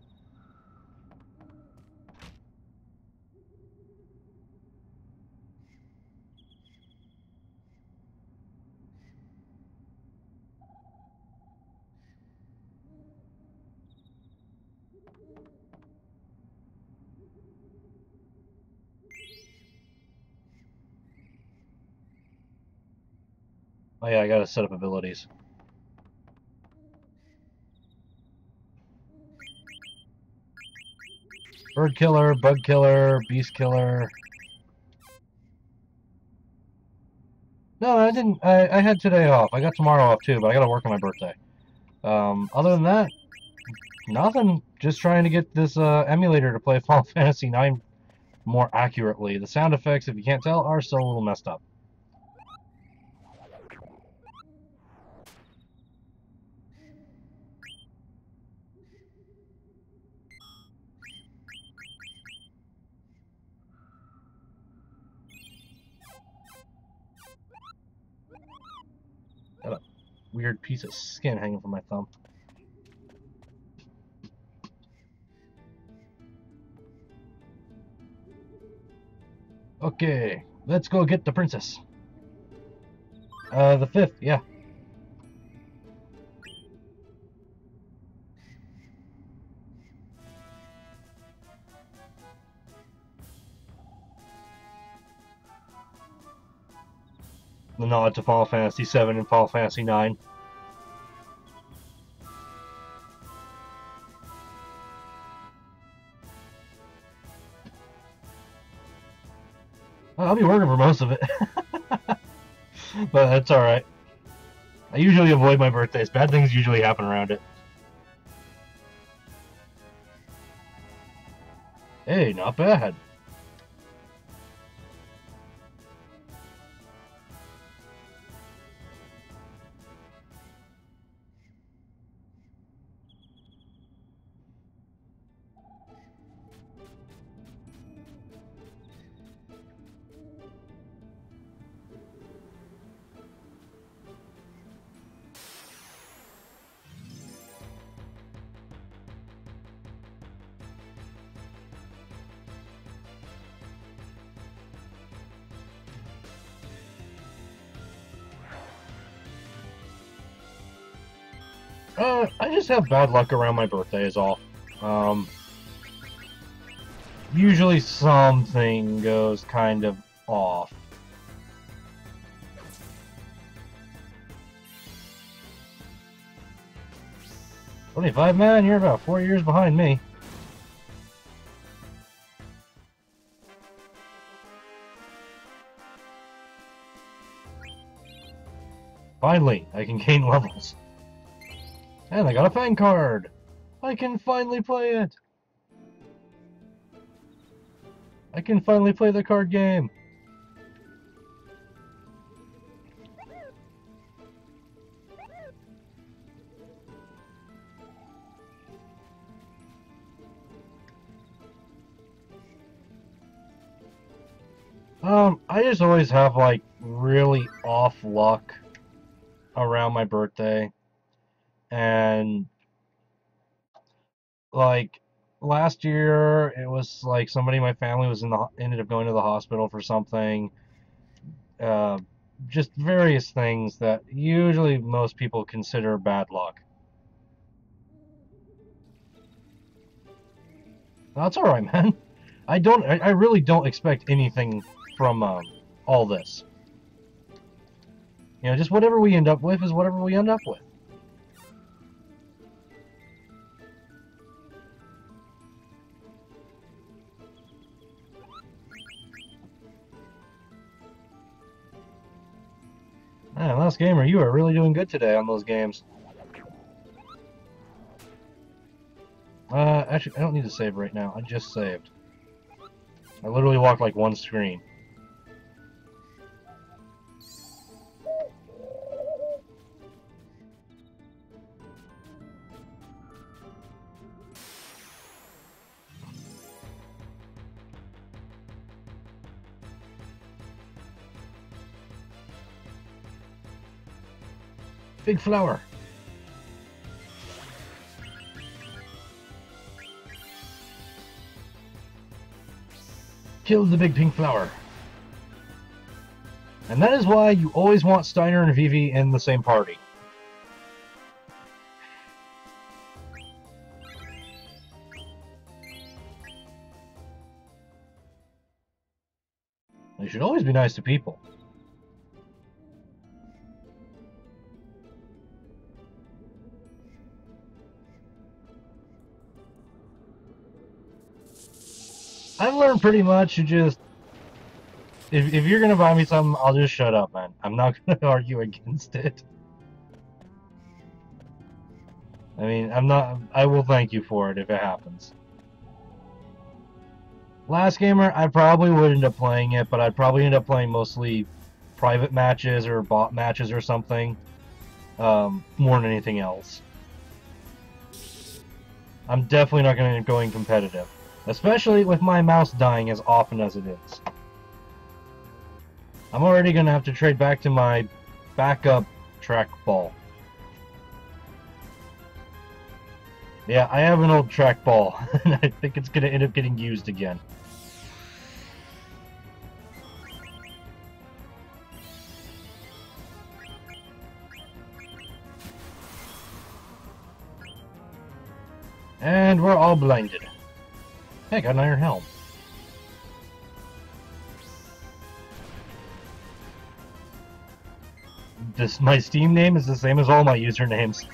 Oh yeah, I gotta set up abilities. Bird killer, bug killer, beast killer. No, I didn't. I had today off. I got tomorrow off too, but I gotta work on my birthday. Other than that, nothing. Just trying to get this emulator to play Final Fantasy IX more accurately. The sound effects, if you can't tell, are still a little messed up. Got a weird piece of skin hanging from my thumb. Okay, let's go get the princess. The 5th, yeah. The nod to Final Fantasy VII and Final Fantasy IX. I'll be working for most of it. But that's alright. I usually avoid my birthdays. Bad things usually happen around it. Hey, not bad. I just have bad luck around my birthday is all. Um, Usually something goes kind of off. "25, man, you're about 4 years behind me." Finally, I can gain levels. And I got a fan card! I can finally play it! I can finally play the card game! I just always have, like, really off luck around my birthday. And, like, last year, it was like somebody in my family was ended up going to the hospital for something. Uh, just various things that usually most people consider bad luck. That's alright, man. I really don't expect anything from all this. You know, just whatever we end up with is whatever we end up with. Man, Last Gamer, you are really doing good today on those games. Actually, I don't need to save right now. I just saved. I literally walked like one screen. Big flower. Kill the big pink flower. And that is why you always want Steiner and Vivi in the same party. They should always be nice to people. I've learned pretty much to just... If you're gonna buy me something, I'll just shut up, man. I'm not gonna argue against it. I mean, I will thank you for it if it happens. Last Gamer, I probably would end up playing it, but I'd probably end up playing mostly private matches or bot matches or something, more than anything else. I'm definitely not going to go in competitive, especially with my mouse dying as often as it is. I'm already going to have to trade back to my backup trackball. Yeah, I have an old trackball, and I think it's going to end up getting used again. And we're all blinded. Hey, I got an iron helm. My Steam name is the same as all my usernames.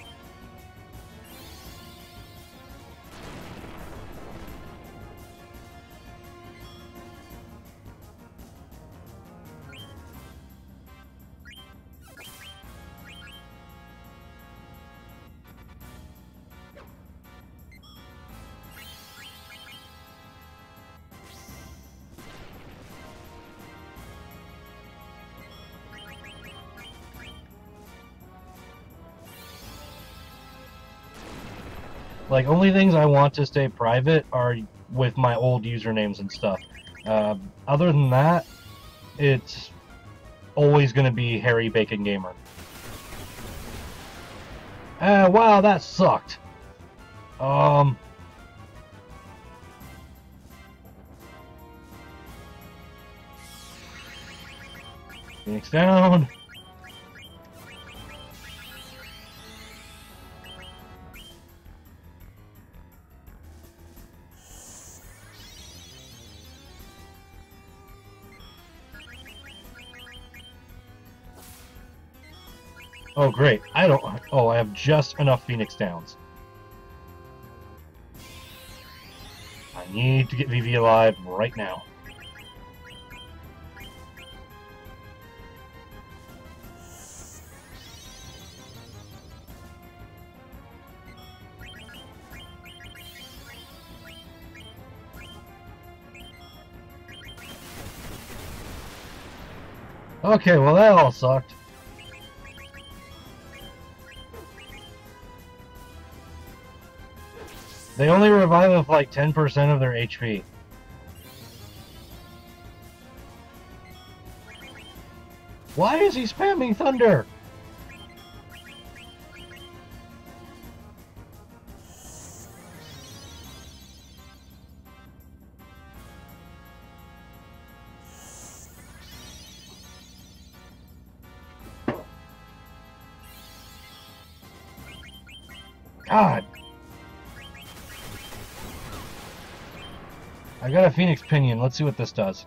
Like, only things I want to stay private are with my old usernames and stuff. Other than that, it's always going to be Harry Bacon Gamer. Wow, that sucked. Phoenix down. Oh, great. I don't... Oh, I have just enough Phoenix Downs. I need to get Vivi alive right now. Okay, well that all sucked. They only revive with like 10% of their HP. Why is he spamming Thunder? God. I got a Phoenix Pinion. Let's see what this does.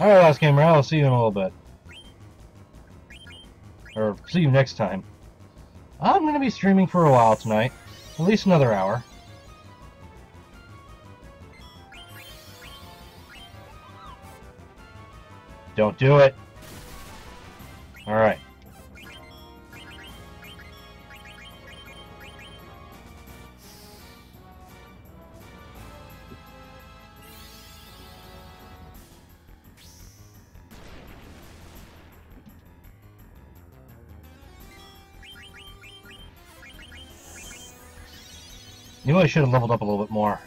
Alright, last gamer. I'll see you in a little bit. Or see you next time. I'm going to be streaming for a while tonight. At least another hour. Don't do it. Alright. Knew I should have leveled up a little bit more.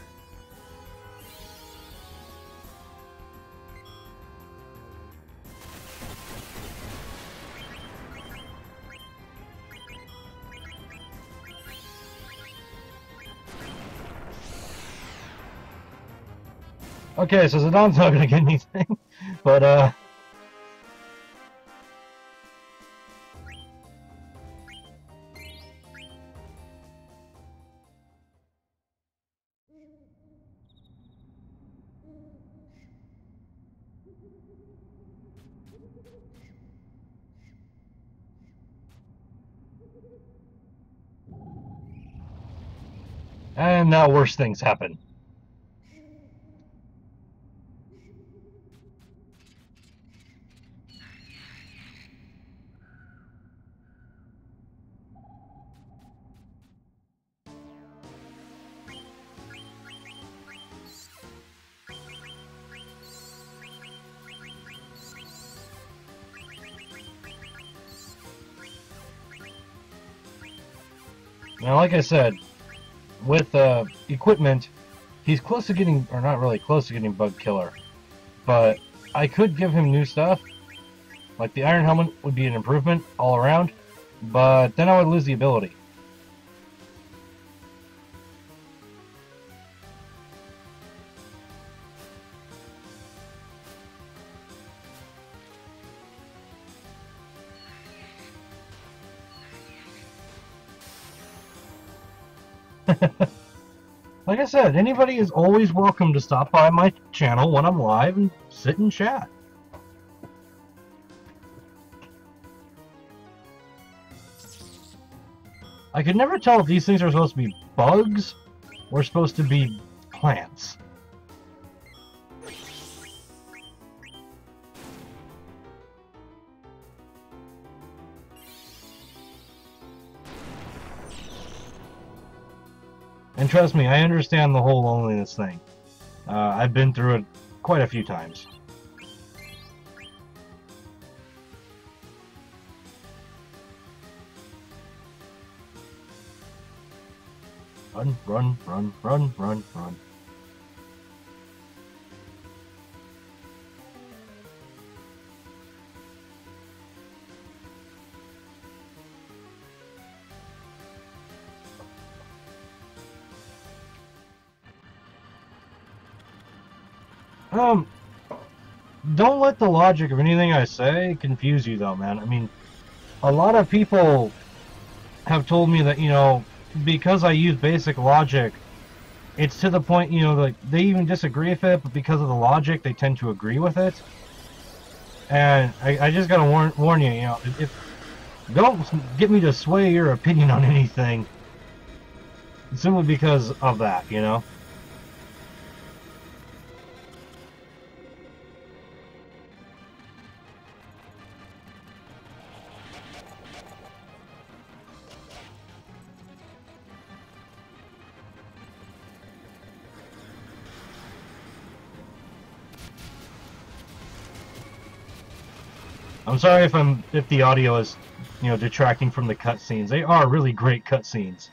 Okay, so Zidon's not gonna get anything, but and now worse things happen. Now, like I said, with equipment, he's close to getting, or not really close to getting Bug Killer, but I could give him new stuff. Like the Iron Helmet would be an improvement all around, but then I would lose the ability. Like I said, anybody is always welcome to stop by my channel when I'm live and sit and chat. I could never tell if these things are supposed to be bugs or supposed to be plants. And trust me, I understand the whole loneliness thing. I've been through it quite a few times. Run, run, run, run, run, run. Don't let the logic of anything I say confuse you though, man. I mean, a lot of people have told me that, you know, because I use basic logic, it's to the point, you know, like, they even disagree with it, but because of the logic, they tend to agree with it. And I just gotta warn you, you know, if don't get me to sway your opinion on anything simply because of that, you know. I'm sorry if the audio is, you know, detracting from the cutscenes. They are really great cutscenes.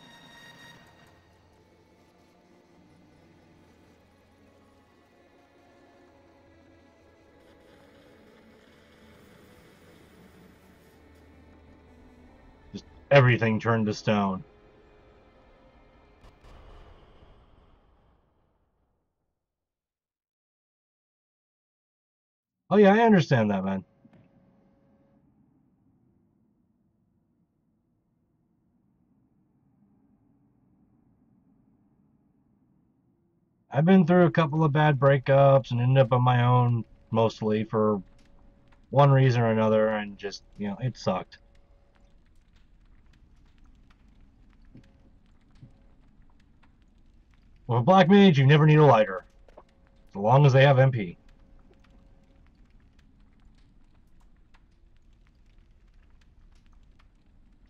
Just everything turned to stone. Oh yeah, I understand that, man. I've been through a couple of bad breakups and ended up on my own mostly for one reason or another, and just, you know, it sucked. With a black mage, you never need a lighter, as long as they have MP.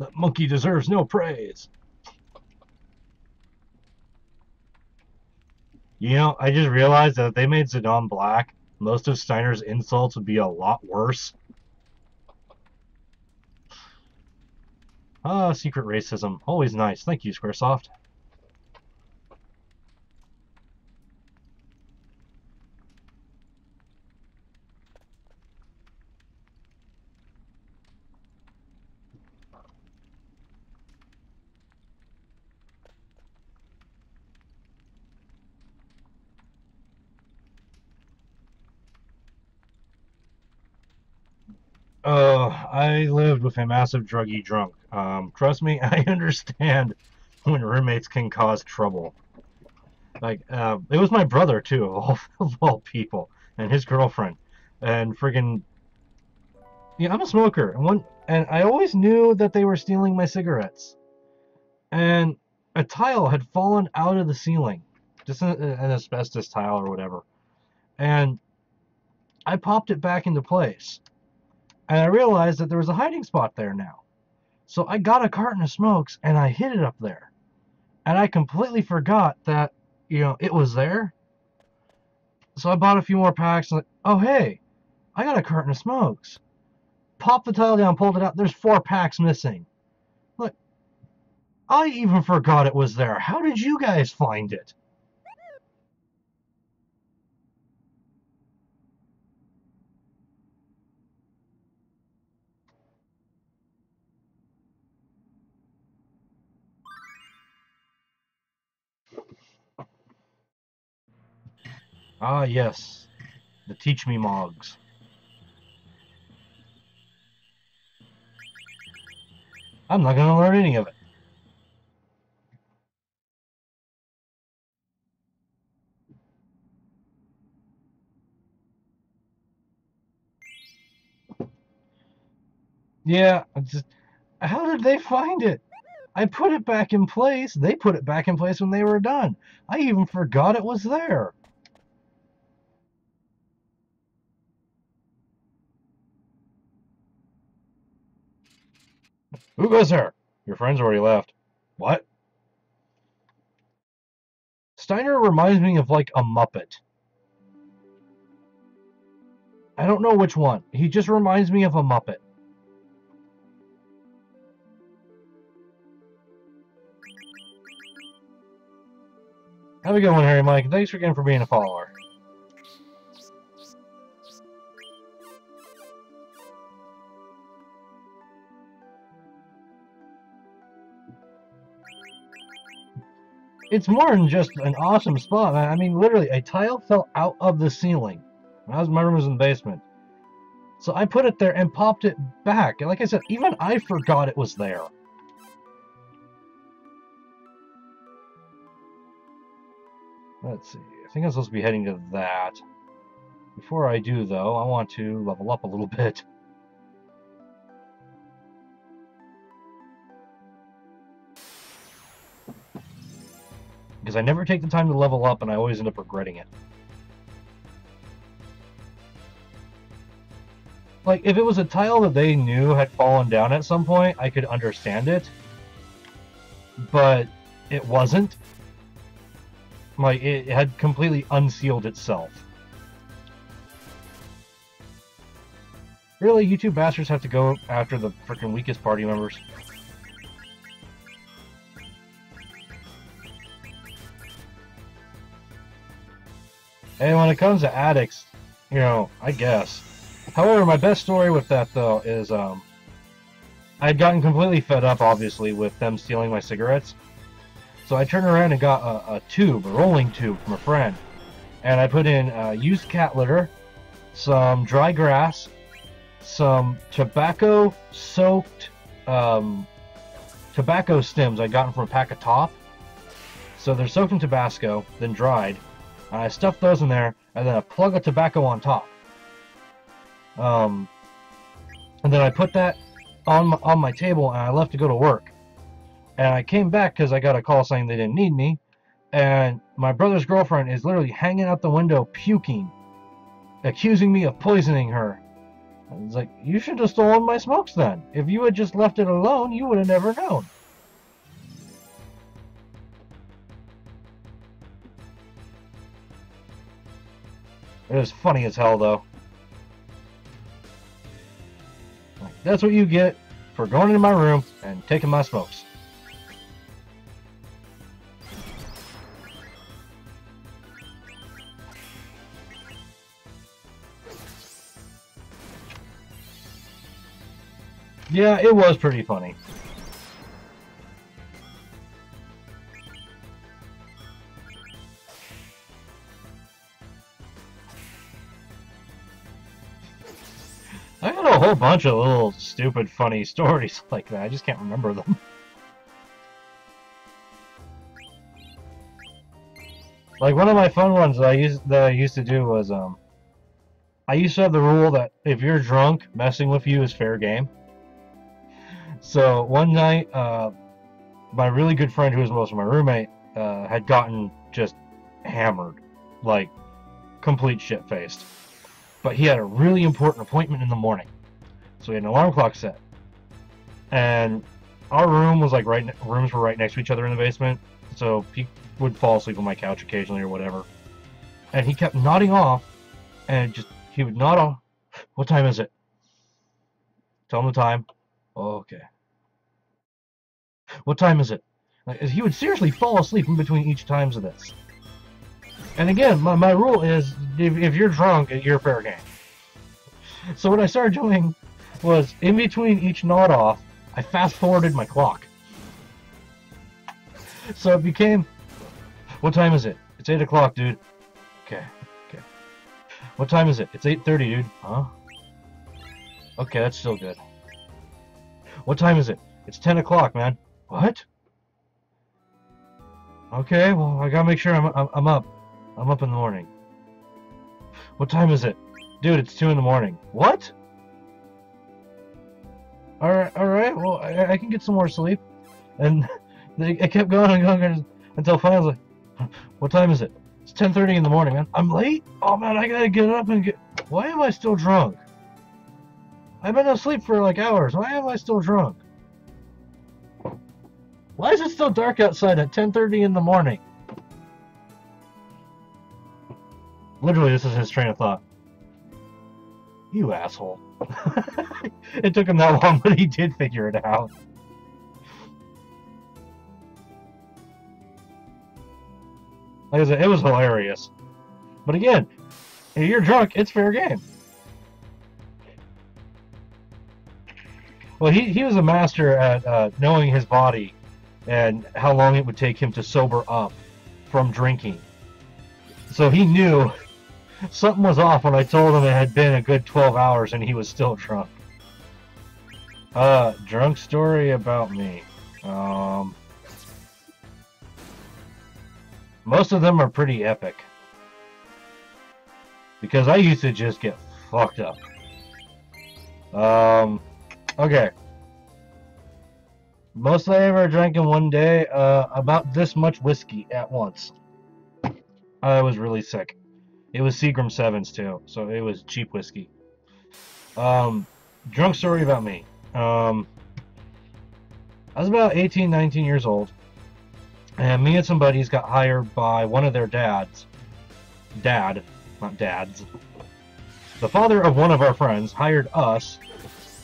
The monkey deserves no praise. You know, I just realized that if they made Zidane black, most of Steiner's insults would be a lot worse. Ah, secret racism. Always nice. Thank you, Squaresoft. I lived with a massive druggy drunk. Trust me, I understand when roommates can cause trouble. Like, it was my brother too, of all people, and his girlfriend, and friggin' yeah, I'm a smoker, and I always knew that they were stealing my cigarettes, and a tile had fallen out of the ceiling, just an asbestos tile or whatever, and I popped it back into place, and I realized that there was a hiding spot there now. So I got a carton of smokes and I hid it up there. And I completely forgot that, you know, it was there. So I bought a few more packs. Like, oh, hey, I got a carton of smokes. Popped the tile down, pulled it out. There's 4 packs missing. Look, I even forgot it was there. How did you guys find it? Ah, yes, the Teach Me Mogs. I'm not going to learn any of it. Yeah, just, how did they find it? I put it back in place. They put it back in place when they were done. I even forgot it was there. Who goes there? Your friends already left. What? Steiner reminds me of like a Muppet. I don't know which one. He just reminds me of a Muppet. Have a good one, Harry Mike. Thanks again for being a follower. It's more than just an awesome spot. I mean, literally, a tile fell out of the ceiling. My room was in the basement. So I put it there and popped it back. And like I said, even I forgot it was there. Let's see. I think I'm supposed to be heading to that. Before I do, though, I want to level up a little bit. Because I never take the time to level up, and I always end up regretting it. Like, if it was a tile that they knew had fallen down at some point, I could understand it. But it wasn't. Like, it had completely unsealed itself. Really, you two bastards have to go after the frickin' weakest party members. Hey, when it comes to addicts, you know, I guess. However, my best story with that, though, is I had gotten completely fed up, obviously, with them stealing my cigarettes. So I turned around and got a tube, a rolling tube from a friend. And I put in used cat litter, some dry grass, some tobacco-soaked tobacco stems I'd gotten from a pack of Top. So they're soaked in Tabasco, then dried. And I stuffed those in there, and then a plug of tobacco on top. And then I put that on my table, and I left to go to work. And I came back because I got a call saying they didn't need me. And my brother's girlfriend is literally hanging out the window puking, accusing me of poisoning her. I was like, you should have stolen my smokes then. If you had just left it alone, you would have never known. It was funny as hell, though. Like, that's what you get for going into my room and taking my smokes. Yeah, it was pretty funny. I got a whole bunch of little stupid funny stories like that. I just can't remember them. Like one of my fun ones that I used to do was I used to have the rule that if you're drunk, messing with you is fair game. So one night, my really good friend, who was most of my roommate, had gotten just hammered, like complete shit-faced. But he had a really important appointment in the morning, so he had an alarm clock set. And our room was like rooms were right next to each other in the basement, so he would fall asleep on my couch occasionally or whatever. And he kept nodding off, and he would nod off. What time is it? Tell him the time. Oh, okay. What time is it? Like, he would seriously fall asleep in between each times of this. And again, my rule is, if you're drunk, you're fair game. So what I started doing was, in between each nod off, I fast-forwarded my clock. So it became, what time is it? It's 8 o'clock, dude. Okay. What time is it? It's 8:30, dude. Huh? Okay, that's still good. What time is it? It's 10 o'clock, man. What? Okay, well, I gotta make sure I'm up. I'm up in the morning. What time is it? Dude, it's 2 in the morning. What? Alright, well, I can get some more sleep. And I kept going and going until finally I was like, what time is it? It's 10:30 in the morning, man. I'm late? Oh, man, I gotta get up and get... Why am I still drunk? I've been asleep for like hours. Why am I still drunk? Why is it still dark outside at 10:30 in the morning? Literally, this is his train of thought. You asshole. It took him that long, but he did figure it out. Like I said, it was hilarious. But again, if you're drunk, it's fair game. Well, he was a master at knowing his body and how long it would take him to sober up from drinking. So he knew something was off when I told him it had been a good 12 hours and he was still drunk. Drunk story about me. Most of them are pretty epic. because I used to just get fucked up. Okay. Most I ever drank in one day, about this much whiskey at once. I was really sick. It was Seagram 7s too, so it was cheap whiskey. Drunk story about me. I was about 18, 19 years old, and me and some buddies got hired by one of their dads. Not dads. The father of one of our friends hired us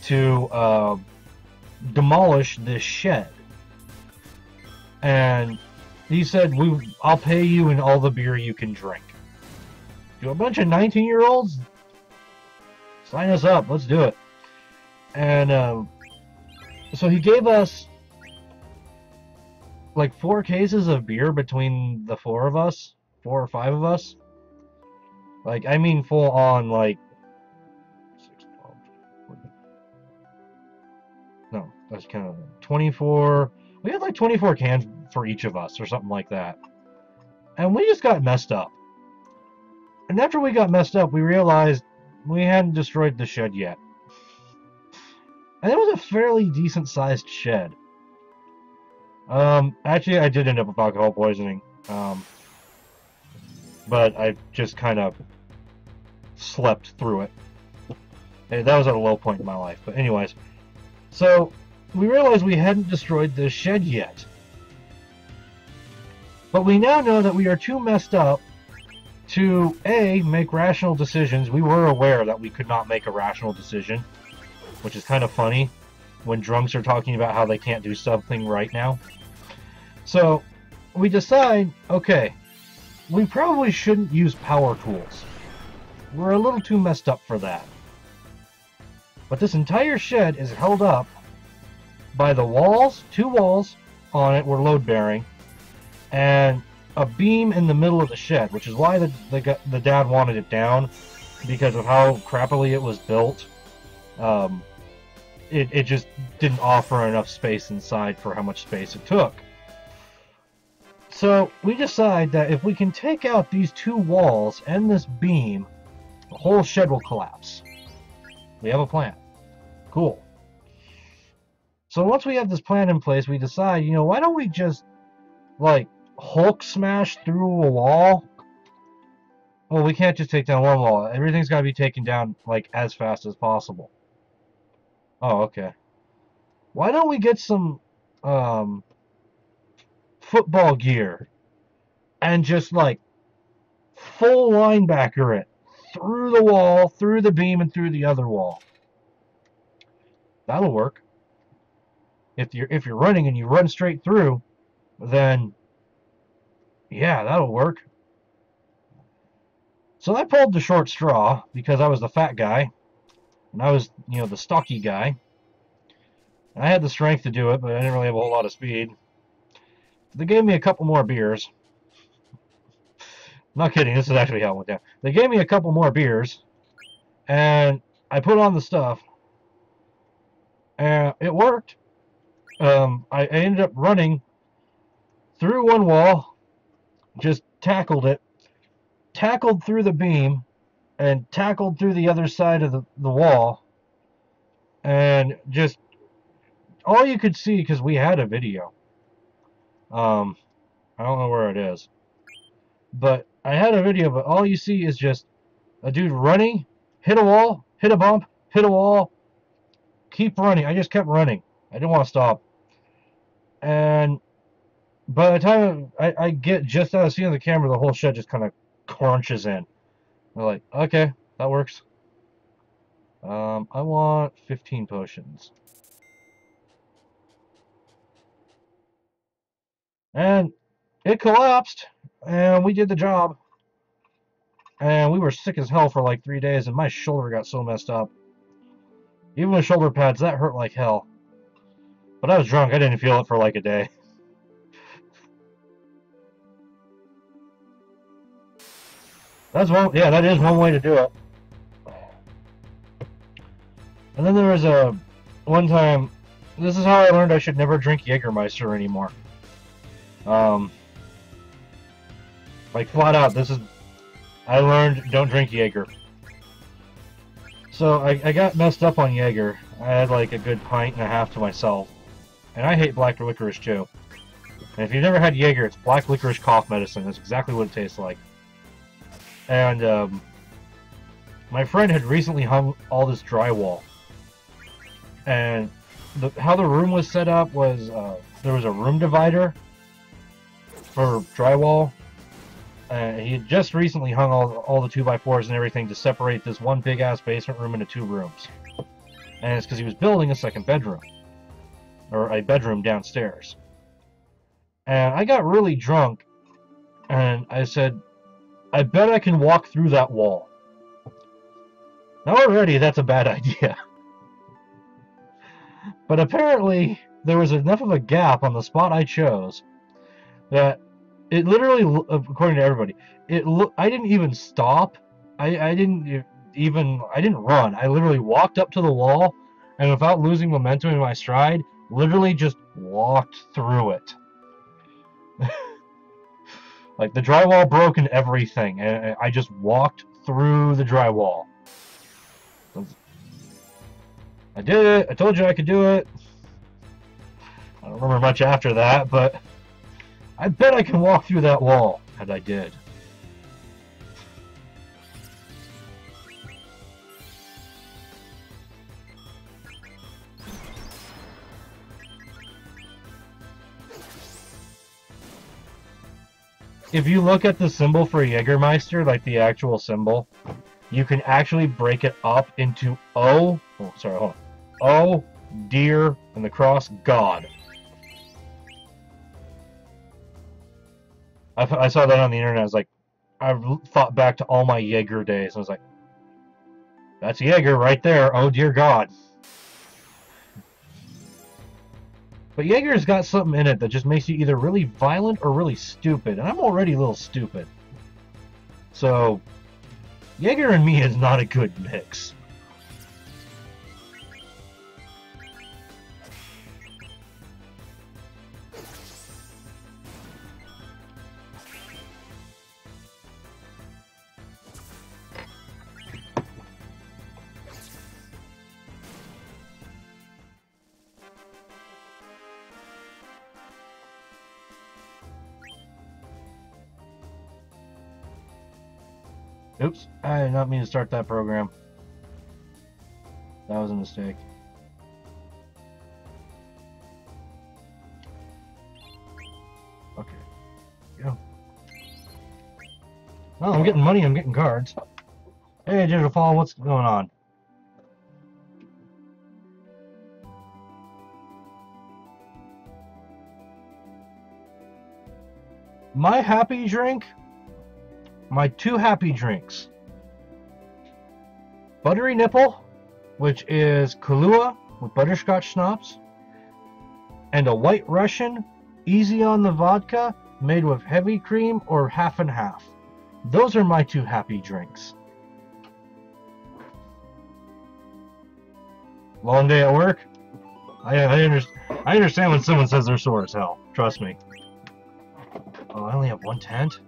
to demolish this shed. And he said, I'll pay you and all the beer you can drink. To a bunch of 19-year-olds? Sign us up, let's do it. And so he gave us like 4 cases of beer between the 4 of us, 4 or 5 of us. Like, I mean full on, like, 6, 12, 14. No, that's kind of 24. We had like 24 cans for each of us or something like that. And we just got messed up. And after we got messed up, we realized we hadn't destroyed the shed yet. And it was a fairly decent sized shed. Actually, I did end up with alcohol poisoning. But I just kind of slept through it. That was at a low point in my life. But anyways, so we realized we hadn't destroyed this shed yet. But we now know that we are too messed up to, A, make rational decisions. We were aware that we could not make a rational decision, which is kind of funny when drunks are talking about how they can't do something right now. So we decide, okay, we probably shouldn't use power tools. We're a little too messed up for that. But this entire shed is held up by the walls. 2 walls on it were load-bearing, and a beam in the middle of the shed, which is why the dad wanted it down, because of how crappily it was built. It just didn't offer enough space inside for how much space it took. So we decide that if we can take out these 2 walls and this beam, the whole shed will collapse. We have a plan. Cool. So once we have this plan in place, we decide, you know, why don't we just, like, Hulk smash through a wall? Well, we can't just take down one wall. Everything's got to be taken down, like, as fast as possible. Oh, okay. Why don't we get some, football gear and just, like, full linebacker it through the wall, through the beam, and through the other wall? That'll work. If you're running and you run straight through, then yeah, that'll work. So I pulled the short straw because I was the fat guy and I was, you know, the stocky guy. And I had the strength to do it, but I didn't really have a whole lot of speed. They gave me a couple more beers. Not kidding, this is actually how it went down. They gave me a couple more beers, and I put on the stuff, and it worked. I ended up running through one wall, just tackled it, tackled through the beam, and tackled through the other side of the wall, and just, all you could see, because we had a video, I don't know where it is, but I had a video, but all you see is just a dude running, hit a wall, hit a bump, hit a wall, keep running. I just kept running. I didn't want to stop. And by the time I get just out of seeing the camera, the whole shed just kind of crunches in. We're like, okay, that works. I want 15 potions. And it collapsed, and we did the job. And we were sick as hell for like 3 days, and my shoulder got so messed up. Even with shoulder pads, that hurt like hell. But I was drunk, I didn't feel it for like a day. That's one, yeah, that is one way to do it. And then there was one time, this is how I learned I should never drink Jägermeister anymore. Like flat out, this is, I learned don't drink Jaeger. So I got messed up on Jaeger. I had like a good pint and a half to myself. And I hate black licorice too. And if you've never had Jaeger, it's black licorice cough medicine. That's exactly what it tastes like. And my friend had recently hung all this drywall. And how the room was set up was there was a room divider for drywall. He had just recently hung all the 2x4s and everything to separate this one big-ass basement room into 2 rooms. And it's because he was building a second bedroom. Or a bedroom downstairs. And I got really drunk, and I said, I bet I can walk through that wall. Now already that's a bad idea. But apparently there was enough of a gap on the spot I chose that it literally, according to everybody, I didn't even stop. I didn't run. I literally walked up to the wall, and without losing momentum in my stride, literally just walked through it. Like, the drywall broke and everything, and I just walked through the drywall. I did it. I told you I could do it. I don't remember much after that, but I bet I can walk through that wall. And I did. If you look at the symbol for Jägermeister, like the actual symbol, you can actually break it up into O, oh, sorry, hold on, O, deer, and the cross, God. I saw that on the internet. I was like, I thought back to all my Jaeger days. I was like, that's Jaeger right there. Oh, dear God. But Jaeger's got something in it that just makes you either really violent or really stupid. And I'm already a little stupid. So, Jaeger and me is not a good mix. Oops, I did not mean to start that program. That was a mistake. Okay. Go. Well, I'm getting money, I'm getting cards. Hey, Digital Fall, what's going on? My happy drink? My 2 happy drinks. Buttery Nipple, which is Kahlua with butterscotch schnapps, and a White Russian, easy on the vodka, made with heavy cream or half and half. Those are my 2 happy drinks. Long day at work? I understand when someone says they're sore as hell. Trust me. Oh, I only have 1 tent?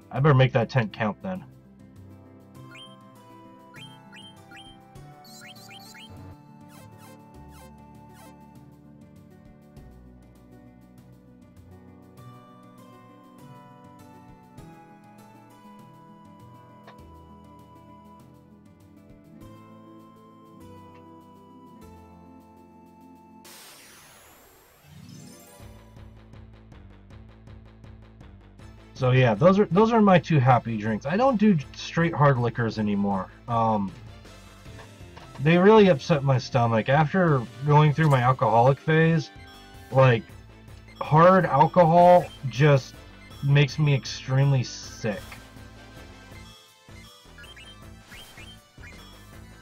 I better make that tent count then. So yeah, those are my 2 happy drinks. I don't do straight hard liquors anymore. They really upset my stomach after going through my alcoholic phase. Like, hard alcohol just makes me extremely sick.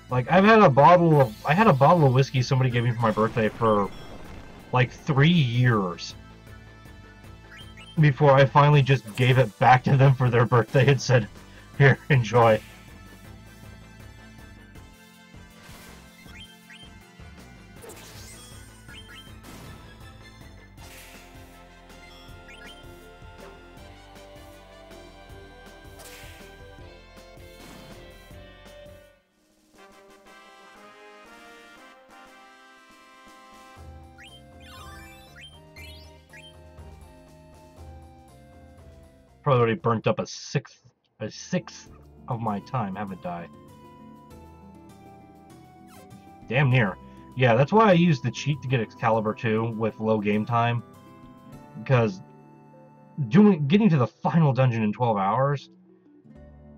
Like, I had a bottle of whiskey somebody gave me for my birthday for like 3 years. Before I finally just gave it back to them for their birthday and said, here, enjoy. Probably already burnt up a sixth of my time, haven't I? Damn near. Yeah, that's why I used the cheat to get Excalibur 2 with low game time. Because getting to the final dungeon in 12 hours,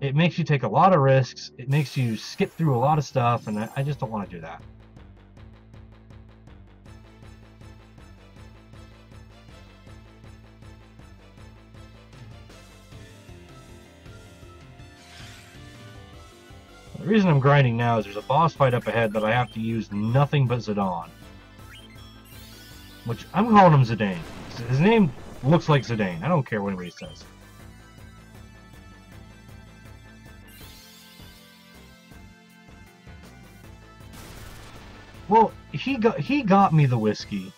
it makes you take a lot of risks, it makes you skip through a lot of stuff, and I just don't want to do that. The reason I'm grinding now is there's a boss fight up ahead that I have to use nothing but Zidane. Which, I'm calling him Zidane. His name looks like Zidane. I don't care what anybody says. Well, he got me the whiskey.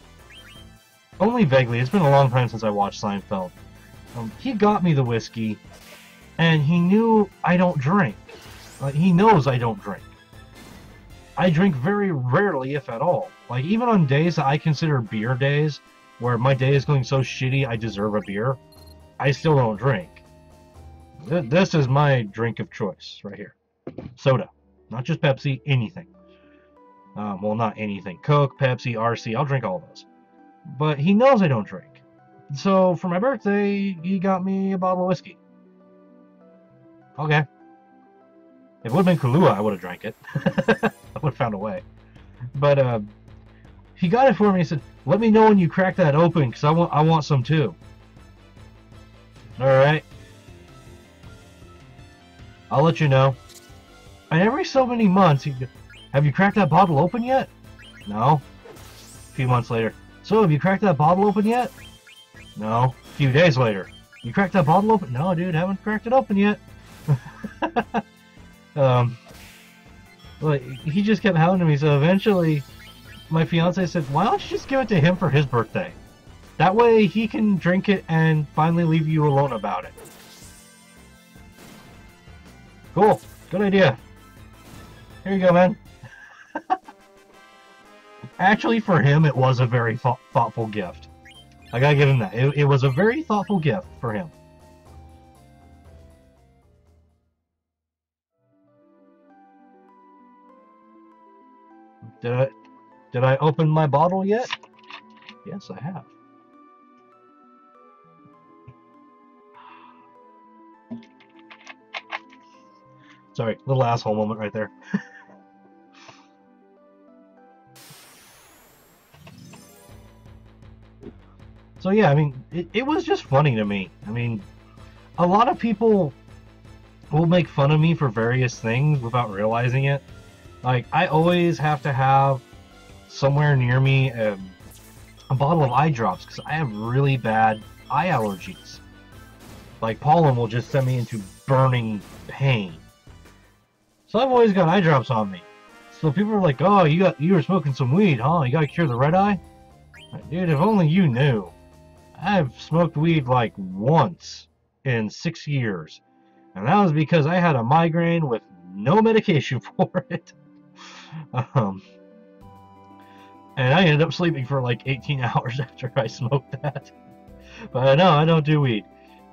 Only vaguely. It's been a long time since I watched Seinfeld. He got me the whiskey, and he knew I don't drink. He knows I don't drink. I drink very rarely, if at all. Like, even on days that I consider beer days, where my day is going so shitty I deserve a beer, I still don't drink. This is my drink of choice, right here. Soda. Not just Pepsi, anything. Well, not anything. Coke, Pepsi, RC, I'll drink all those. But he knows I don't drink. So, for my birthday, he got me a bottle of whiskey. Okay. If it would have been Kahlua, I would have drank it. I would have found a way. But, he got it for me. He said, let me know when you crack that open, because I want some too. Alright. I'll let you know. And every so many months, have you cracked that bottle open yet? No. A few months later. So, have you cracked that bottle open yet? No. A few days later. You cracked that bottle open? No, dude, haven't cracked it open yet. Like, he just kept hounding me, so eventually my fiance said, why don't you just give it to him for his birthday? That way he can drink it and finally leave you alone about it. Cool. Good idea. Here you go, man. Actually, for him, it was a very thoughtful gift. I gotta give him that. It was a very thoughtful gift for him. Did I open my bottle yet? Yes, I have. Sorry, little asshole moment right there. So yeah, I mean, it was just funny to me. I mean, a lot of people will make fun of me for various things without realizing it. Like, I always have to have somewhere near me a bottle of eye drops because I have really bad eye allergies. Like, pollen will just send me into burning pain. So I've always got eye drops on me. So people are like, oh, you were smoking some weed, huh? You gotta cure the red eye? Dude, if only you knew. I've smoked weed like once in 6 years. And that was because I had a migraine with no medication for it. And I ended up sleeping for like 18 hours after I smoked that. But no, I don't do weed.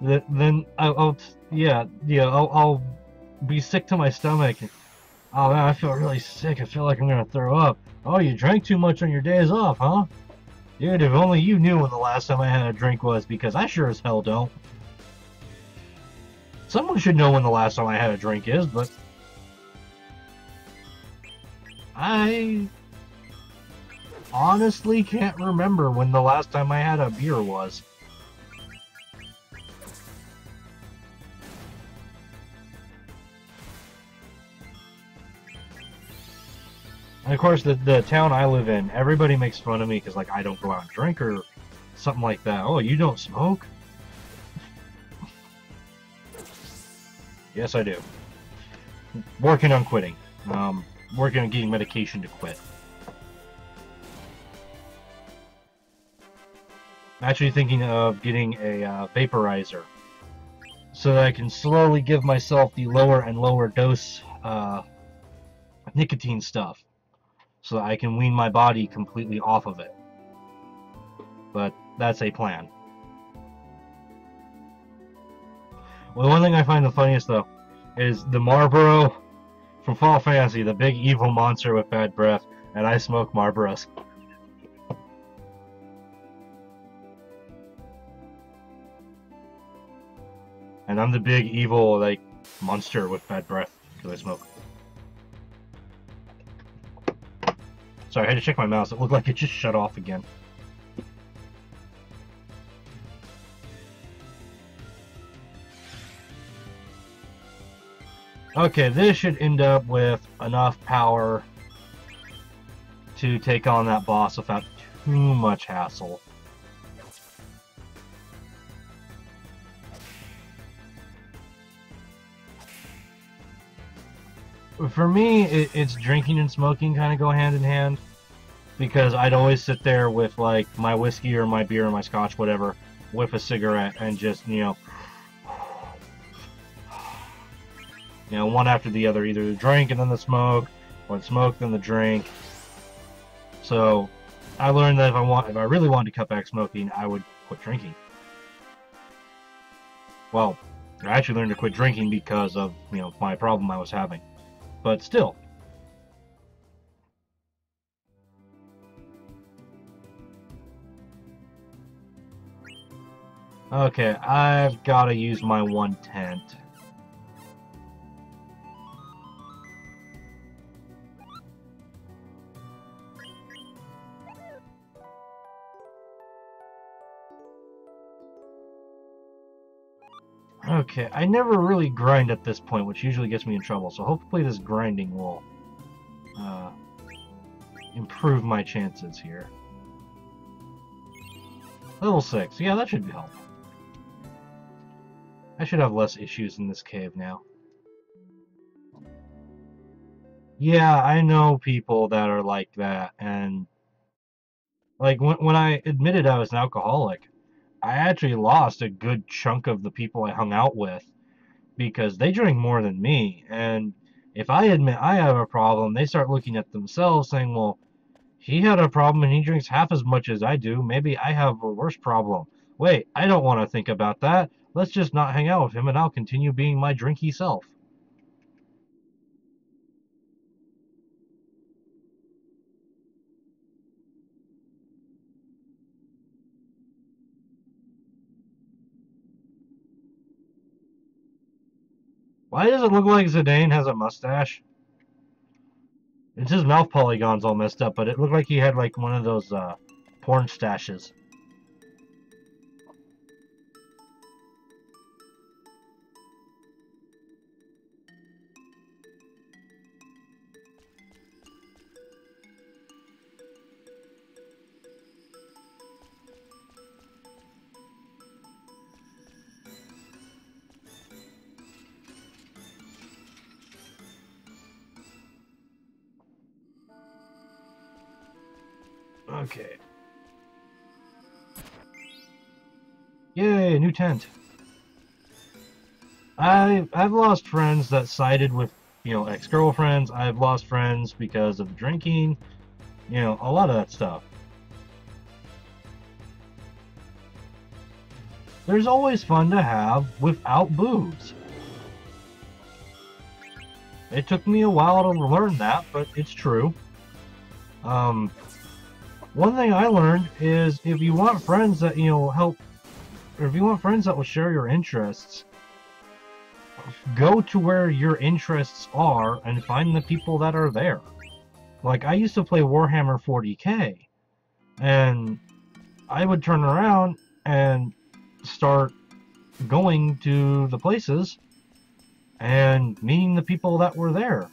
Then I'll be sick to my stomach. Oh man, I feel really sick. I feel like I'm gonna throw up. Oh, you drank too much on your days off, huh? Dude, if only you knew when the last time I had a drink was, because I sure as hell don't. Someone should know when the last time I had a drink is, but I honestly can't remember when the last time I had a beer was. And of course, the town I live in, everybody makes fun of me because, like, I don't go out and drink or something like that. Oh, you don't smoke? Yes, I do. Working on quitting. Working on getting medication to quit. I'm actually thinking of getting a vaporizer so that I can slowly give myself the lower and lower dose nicotine stuff, so that I can wean my body completely off of it. But that's a plan. Well, one thing I find the funniest though is the Marlboro from Final Fantasy, the big evil monster with bad breath, and I smoke Marlboros. And I'm the big evil like monster with bad breath because I smoke. Sorry, I had to check my mouse. It looked like it just shut off again. Okay, this should end up with enough power to take on that boss without too much hassle. For me, it's drinking and smoking kind of go hand in hand, because I'd always sit there with like my whiskey or my beer or my scotch, whatever, with a cigarette and just, you know, one after the other, either the drink and then the smoke, or the smoke then the drink. So I learned that if I really wanted to cut back smoking, I would quit drinking. Well, I actually learned to quit drinking because of, you know, my problem I was having. But still. Okay, I've got to use my one tent. Okay, I never really grind at this point, which usually gets me in trouble, so hopefully this grinding will improve my chances here. Level 6, yeah, that should help. I should have less issues in this cave now. Yeah, I know people that are like that, and like when I admitted I was an alcoholic, I actually lost a good chunk of the people I hung out with because they drink more than me, and if I admit I have a problem, they start looking at themselves saying, well, he had a problem and he drinks half as much as I do, maybe I have a worse problem. Wait, I don't want to think about that. Let's just not hang out with him and I'll continue being my drinky self. Why does it look like Zidane has a mustache? It's his mouth polygons all messed up, but it looked like he had like one of those porn stashes. Okay. Yay, new tent. I've lost friends that sided with, you know, ex-girlfriends. I've lost friends because of drinking. You know, a lot of that stuff. There's always fun to have without booze. It took me a while to learn that, but it's true. One thing I learned is if you want friends that, you know, help, or if you want friends that will share your interests, go to where your interests are and find the people that are there. Like, I used to play Warhammer 40k, and I would turn around and start going to the places and meeting the people that were there.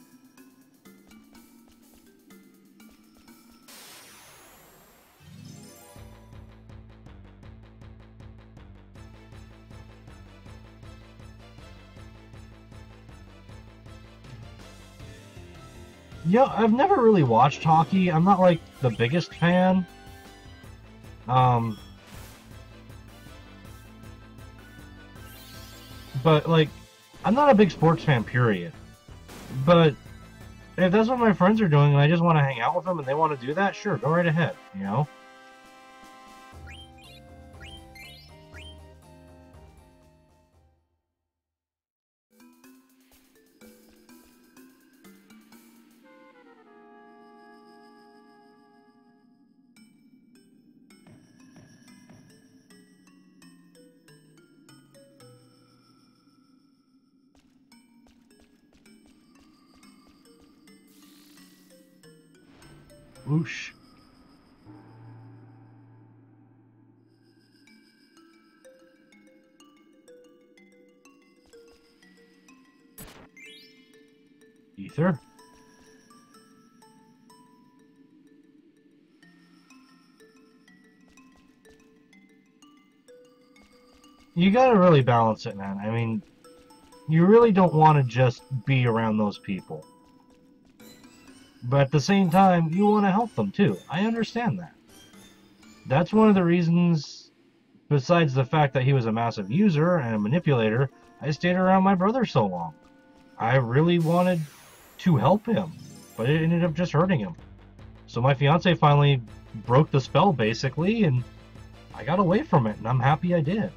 Yeah, I've never really watched hockey. I'm not like the biggest fan. But like, I'm not a big sports fan, period. But if that's what my friends are doing and I just want to hang out with them and they want to do that, sure, go right ahead, you know? Whoosh. Ether. You gotta really balance it, man. I mean, you really don't want to just be around those people. But at the same time, you want to help them too. I understand that. That's one of the reasons, besides the fact that he was a massive user and a manipulator, I stayed around my brother so long. I really wanted to help him, but it ended up just hurting him. So my fiance finally broke the spell, basically, and I got away from it, and I'm happy I did.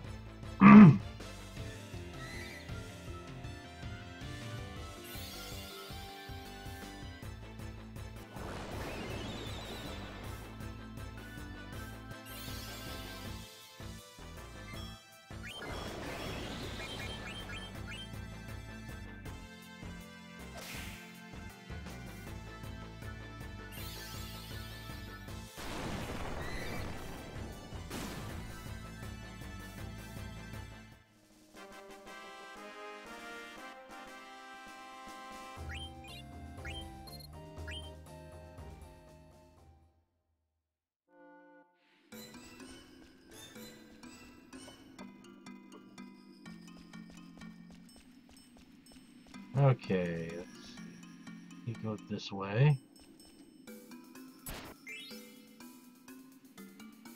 Okay, let's see. You go this way.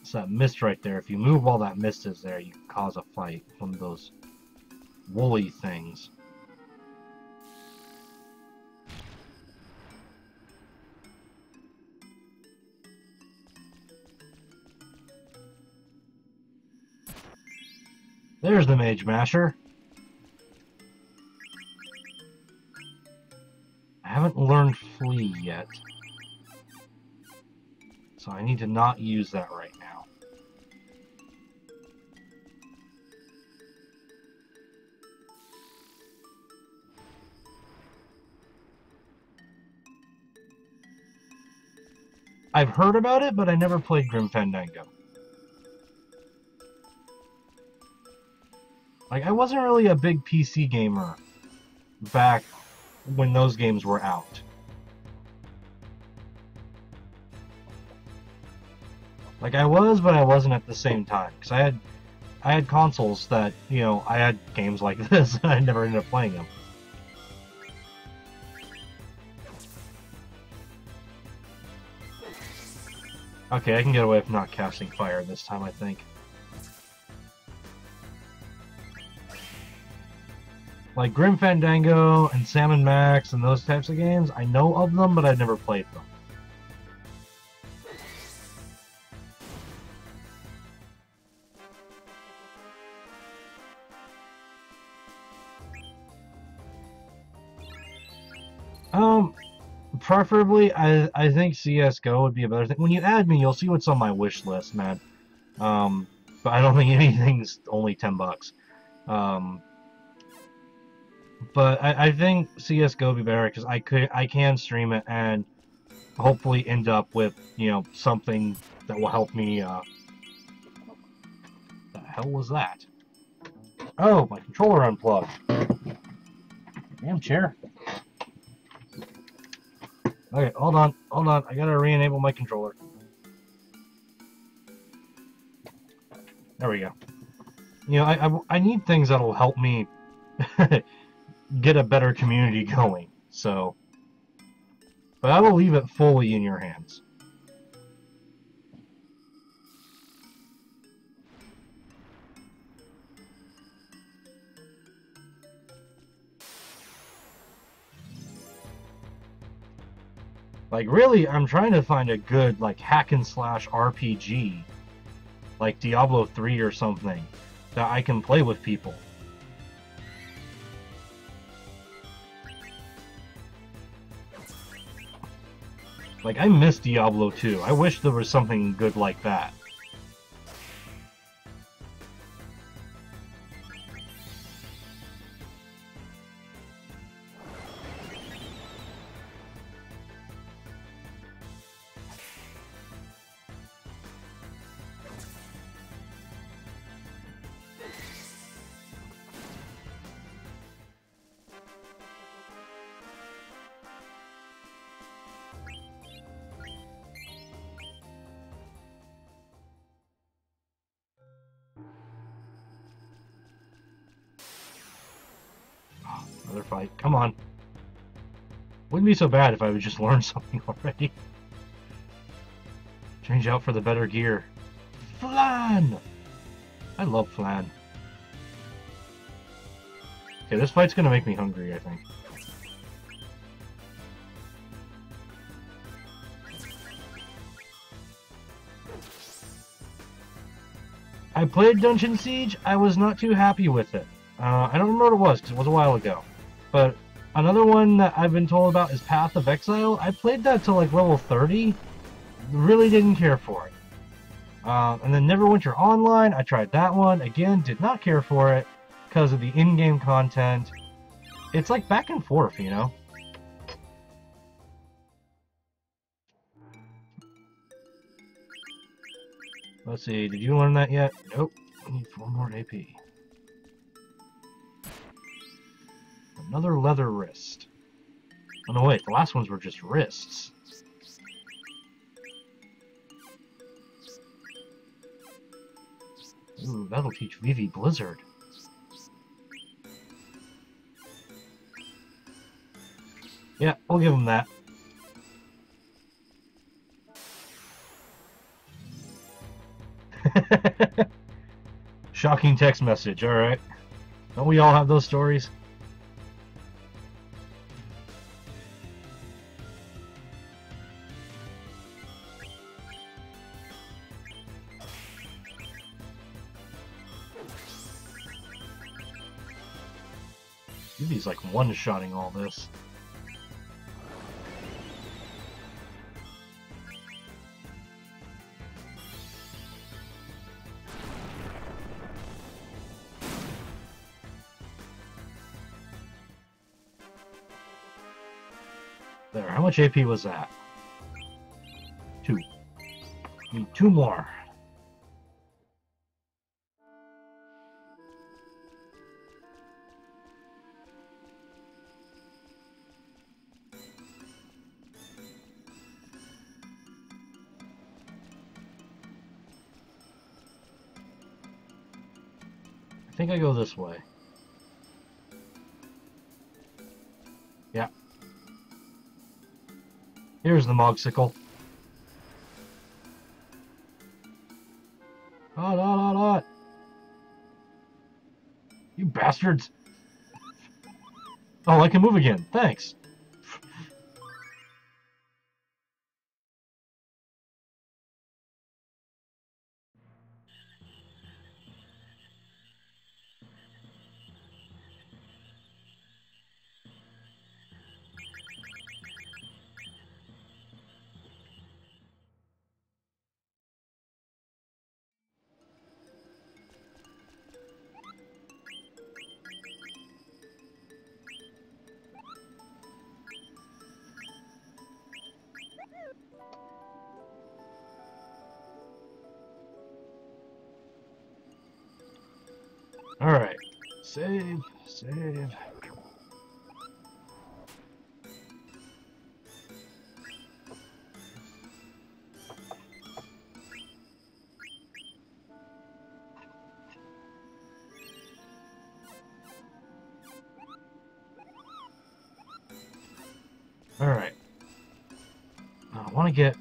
It's that mist right there. If you move while that mist is there, you cause a fight from those woolly things. There's the Mage Masher. I haven't learned Flee yet, so I need to not use that right now. I've heard about it, but I never played Grim Fandango. Like, I wasn't really a big PC gamer back when those games were out. Like, I was, but I wasn't at the same time. Because I had consoles that, you know, I had games like this, and I never ended up playing them. Okay, I can get away with not casting fire this time, I think. Like Grim Fandango and Sam & Max and those types of games, I know of them, but I've never played them. Preferably, I think CSGO would be a better thing. When you add me, you'll see what's on my wish list, man. But I don't think anything's only $10. But I think CSGO would be better because I can stream it and hopefully end up with, you know, something that will help me. What the hell was that? Oh, my controller unplugged. Damn chair. Okay, hold on. I gotta re-enable my controller. There we go. You know, I need things that'll help me get a better community going. So, but I will leave it fully in your hands. Like, really, I'm trying to find a good, like, hack and slash RPG, like Diablo 3 or something, that I can play with people. Like, I miss Diablo 2. I wish there was something good like that. Another fight. Come on. Wouldn't be so bad if I would just learn something already. Change out for the better gear. Flan! I love flan. Okay, this fight's gonna make me hungry, I think. I played Dungeon Siege. I was not too happy with it. I don't remember what it was, because it was a while ago. But another one that I've been told about is Path of Exile. I played that till like level 30. Really didn't care for it. And then Neverwinter Online, I tried that one. Again, did not care for it because of the in-game content. It's like back and forth, you know? Let's see, did you learn that yet? Nope. I need 4 more AP. Another leather wrist. Oh no, wait, the last ones were just wrists. Ooh, that'll teach Vivi Blizzard. Yeah, we'll give him that. Shocking text message, alright. Don't we all have those stories? He's like one-shotting all this. There, how much AP was that? 2. Need 2 more. I think I go this way. Yeah. Here's the Mogsicle. Hot. You bastards! Oh, I can move again. Thanks. Alright. Save. Alright. I want to get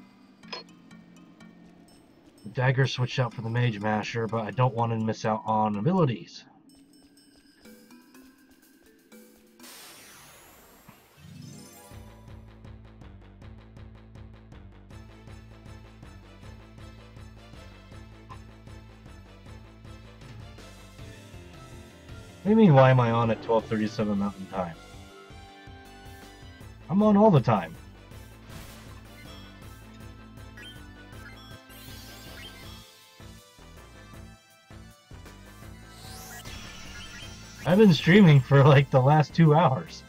the dagger switched out for the Mage Masher, but I don't want to miss out on abilities. What do you mean, why am I on at 12:37 Mountain Time? I'm on all the time. I've been streaming for like the last 2 hours.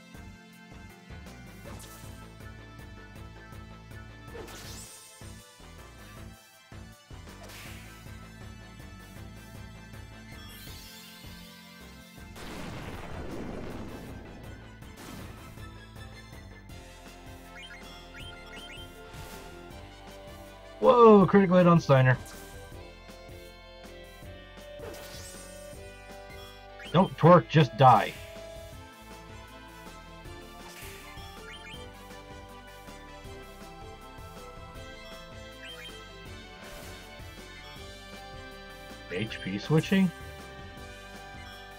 Whoa, critical hit on Steiner. Don't twerk, just die. HP switching?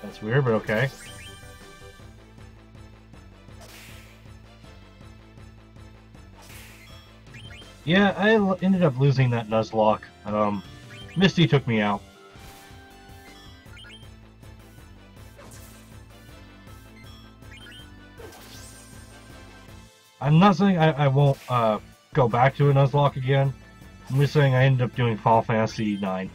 That's weird, but okay. Yeah, I ended up losing that Nuzlocke. Misty took me out. I'm not saying I won't go back to a Nuzlocke again. I'm just saying I ended up doing Final Fantasy IX.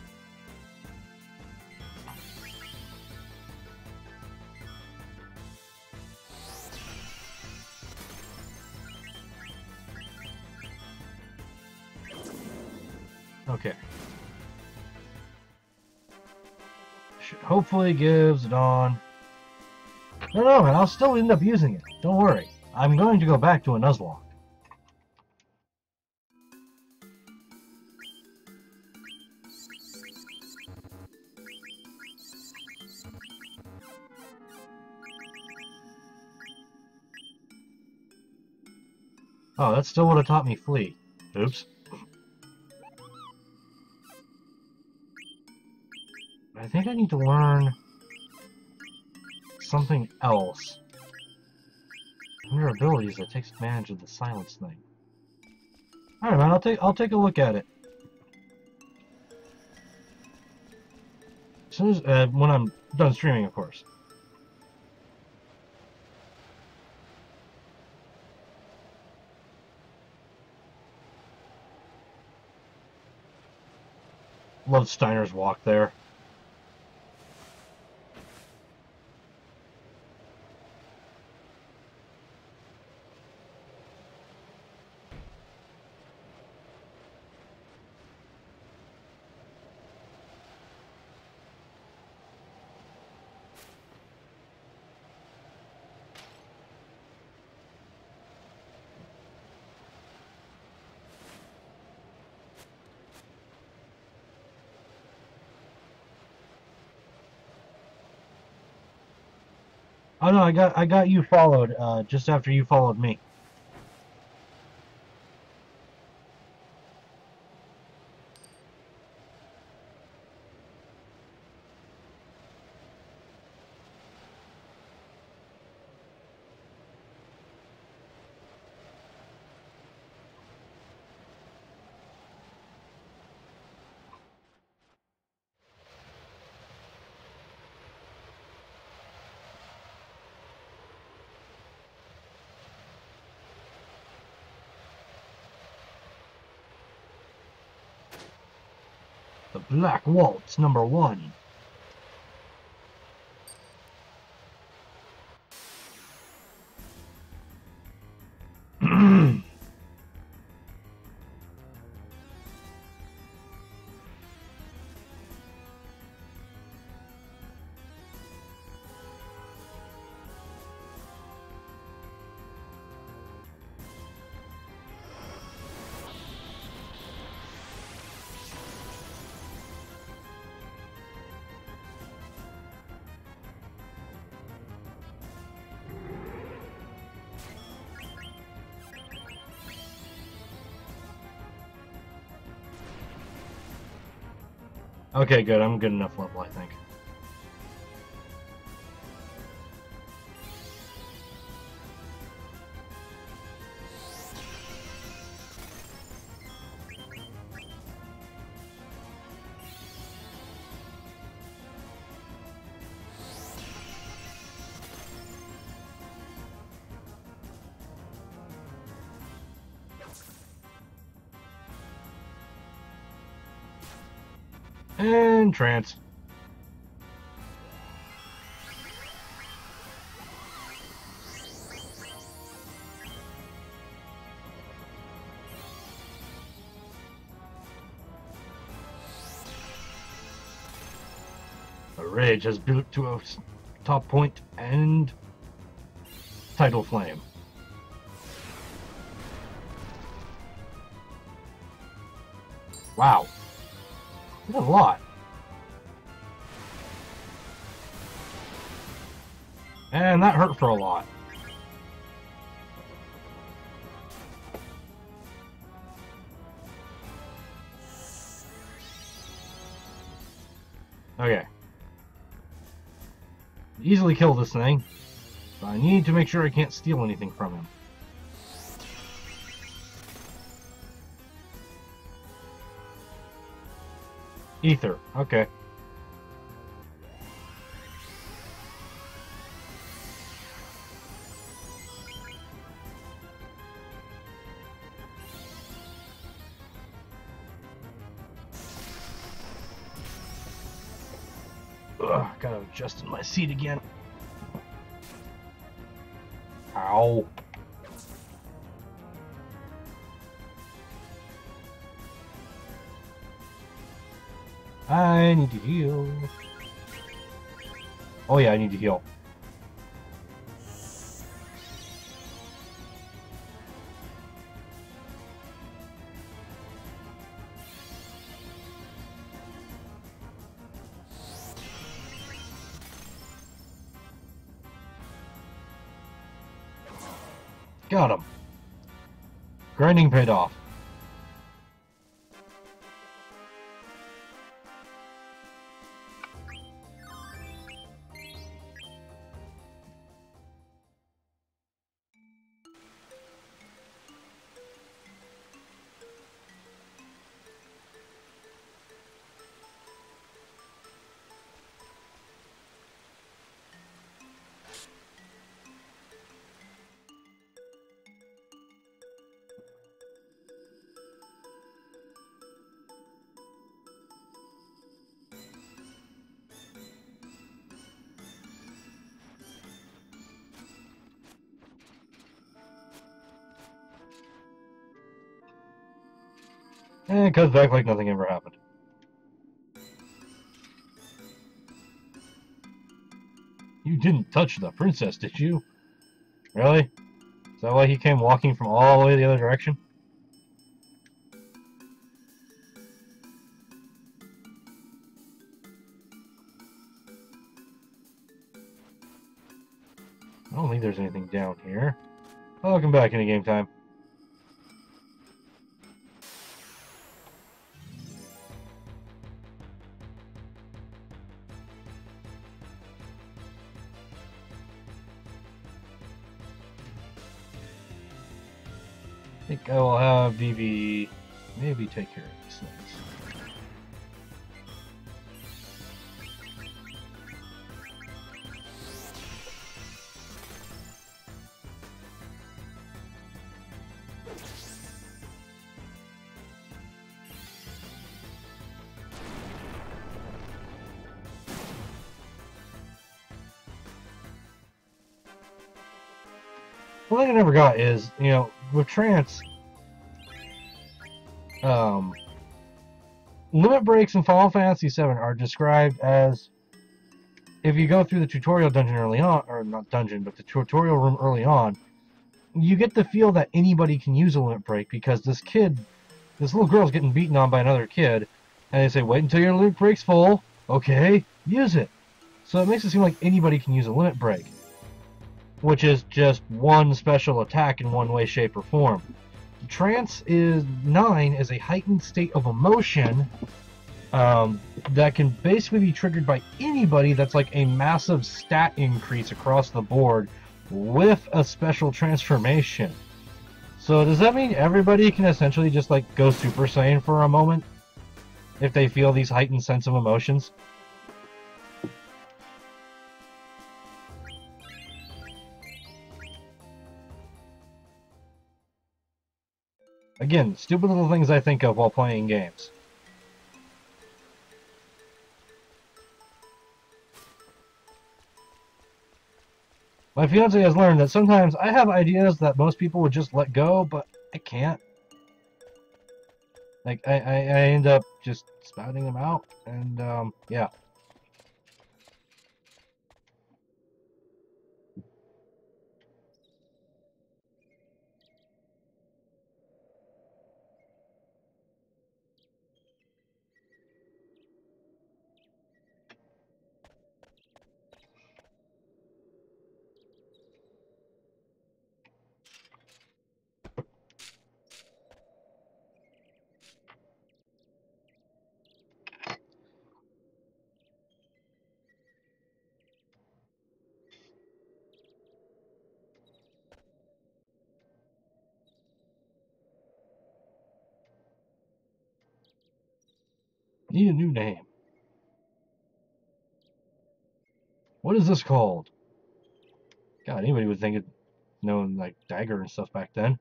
Okay. Hopefully gives it on. No, man, I'll still end up using it. Don't worry. I'm going to go back to a Nuzlocke. Oh, that still would have taught me Flee. Oops. I think I need to learn something else. Under abilities that takes advantage of the silence thing. Alright, man, I'll take a look at it. As soon as when I'm done streaming, of course. Love Steiner's walk there. Oh no, I got you followed just after you followed me. The Black Waltz #1. Okay, good. I'm good enough level, I think. And trance. The rage has built to a top point and tidal flame. Wow. That's a lot. And that hurt for a lot. Okay. Easily kill this thing. But I need to make sure I can't steal anything from him. Ether. Okay. Ugh, gotta adjust in my seat again. Ow. I need to heal. Oh yeah, I need to heal. Got him. Grinding paid off. And it comes back like nothing ever happened. You didn't touch the princess, did you? Really? Is that why he came walking from all the way the other direction? I don't think there's anything down here. I'll come back in a game time. I think I will have DV maybe take care of these things. One thing I never got is, you know, with trance, limit breaks in Final Fantasy VII are described as, if you go through the tutorial dungeon early on, or not dungeon, but the tutorial room early on, you get the feel that anybody can use a limit break because this little girl's getting beaten on by another kid, and they say, wait until your limit break's full, okay, use it. So it makes it seem like anybody can use a limit break, which is just one special attack in one way, shape, or form. Trance 9 is a heightened state of emotion that can basically be triggered by anybody that's like a massive stat increase across the board with a special transformation. So does that mean everybody can essentially just like go Super Saiyan for a moment if they feel these heightened sense of emotions? Again, stupid little things I think of while playing games. My fiance has learned that sometimes I have ideas that most people would just let go, but I can't. Like, I end up just spouting them out, and, yeah. Need a new name. What is this called? God, anybody would think it known like dagger and stuff back then.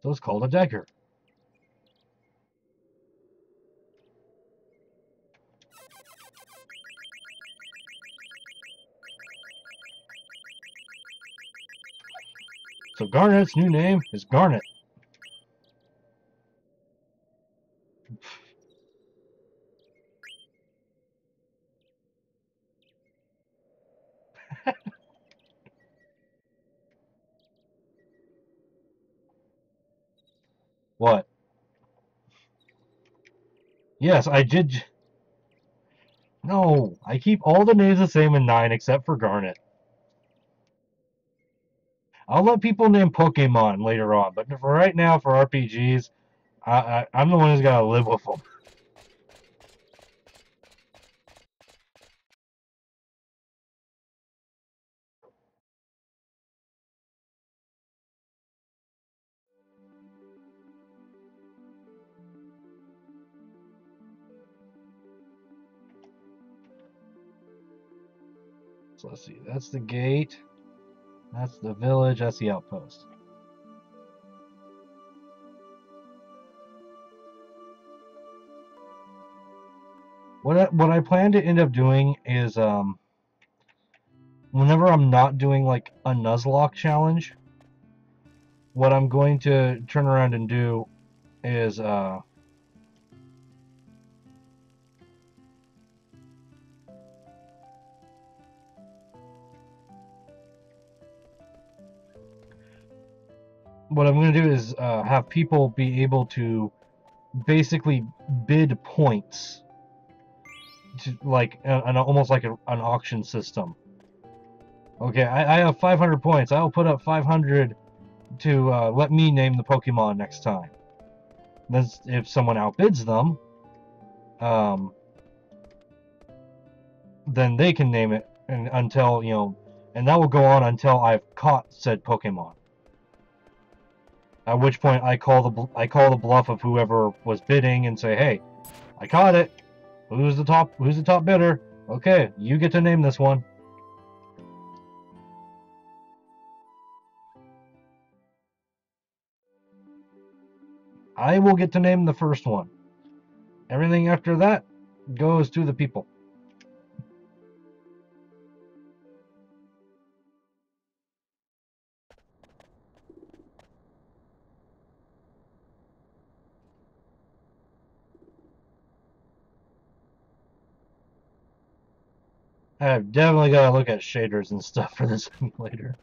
So it's called a dagger. So Garnet's new name is Garnet. What? Yes, I did. No, I keep all the names the same in 9 except for Garnet. I'll let people name Pokemon later on, but for right now, for RPGs, I'm the one who's got to live with them. So let's see. That's the gate. That's the village. That's the outpost. What I plan to end up doing is whenever I'm not doing like a Nuzlocke challenge, what I'm going to turn around and do is what I'm going to do is have people be able to basically bid points to like almost like an auction system. Okay, I have 500 points. I'll put up 500 to let me name the Pokemon next time. Then if someone outbids them, then they can name it, and until and that will go on until I've caught said Pokemon. At which point I call the bluff of whoever was bidding and say, "Hey, I caught it. Who's the top bidder? Okay, you get to name this one." I will get to name the first one. Everything after that goes to the people. I've definitely got to look at shaders and stuff for this simulator.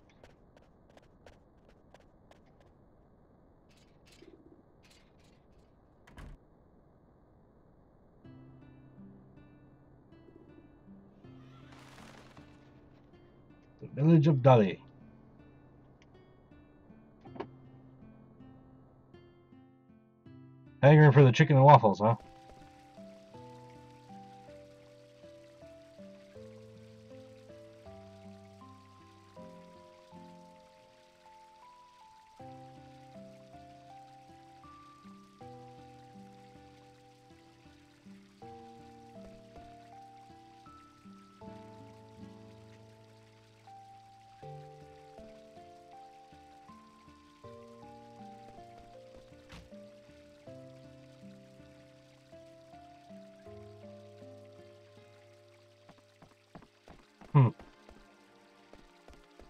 The village of Dali. Hankering for the chicken and waffles, huh?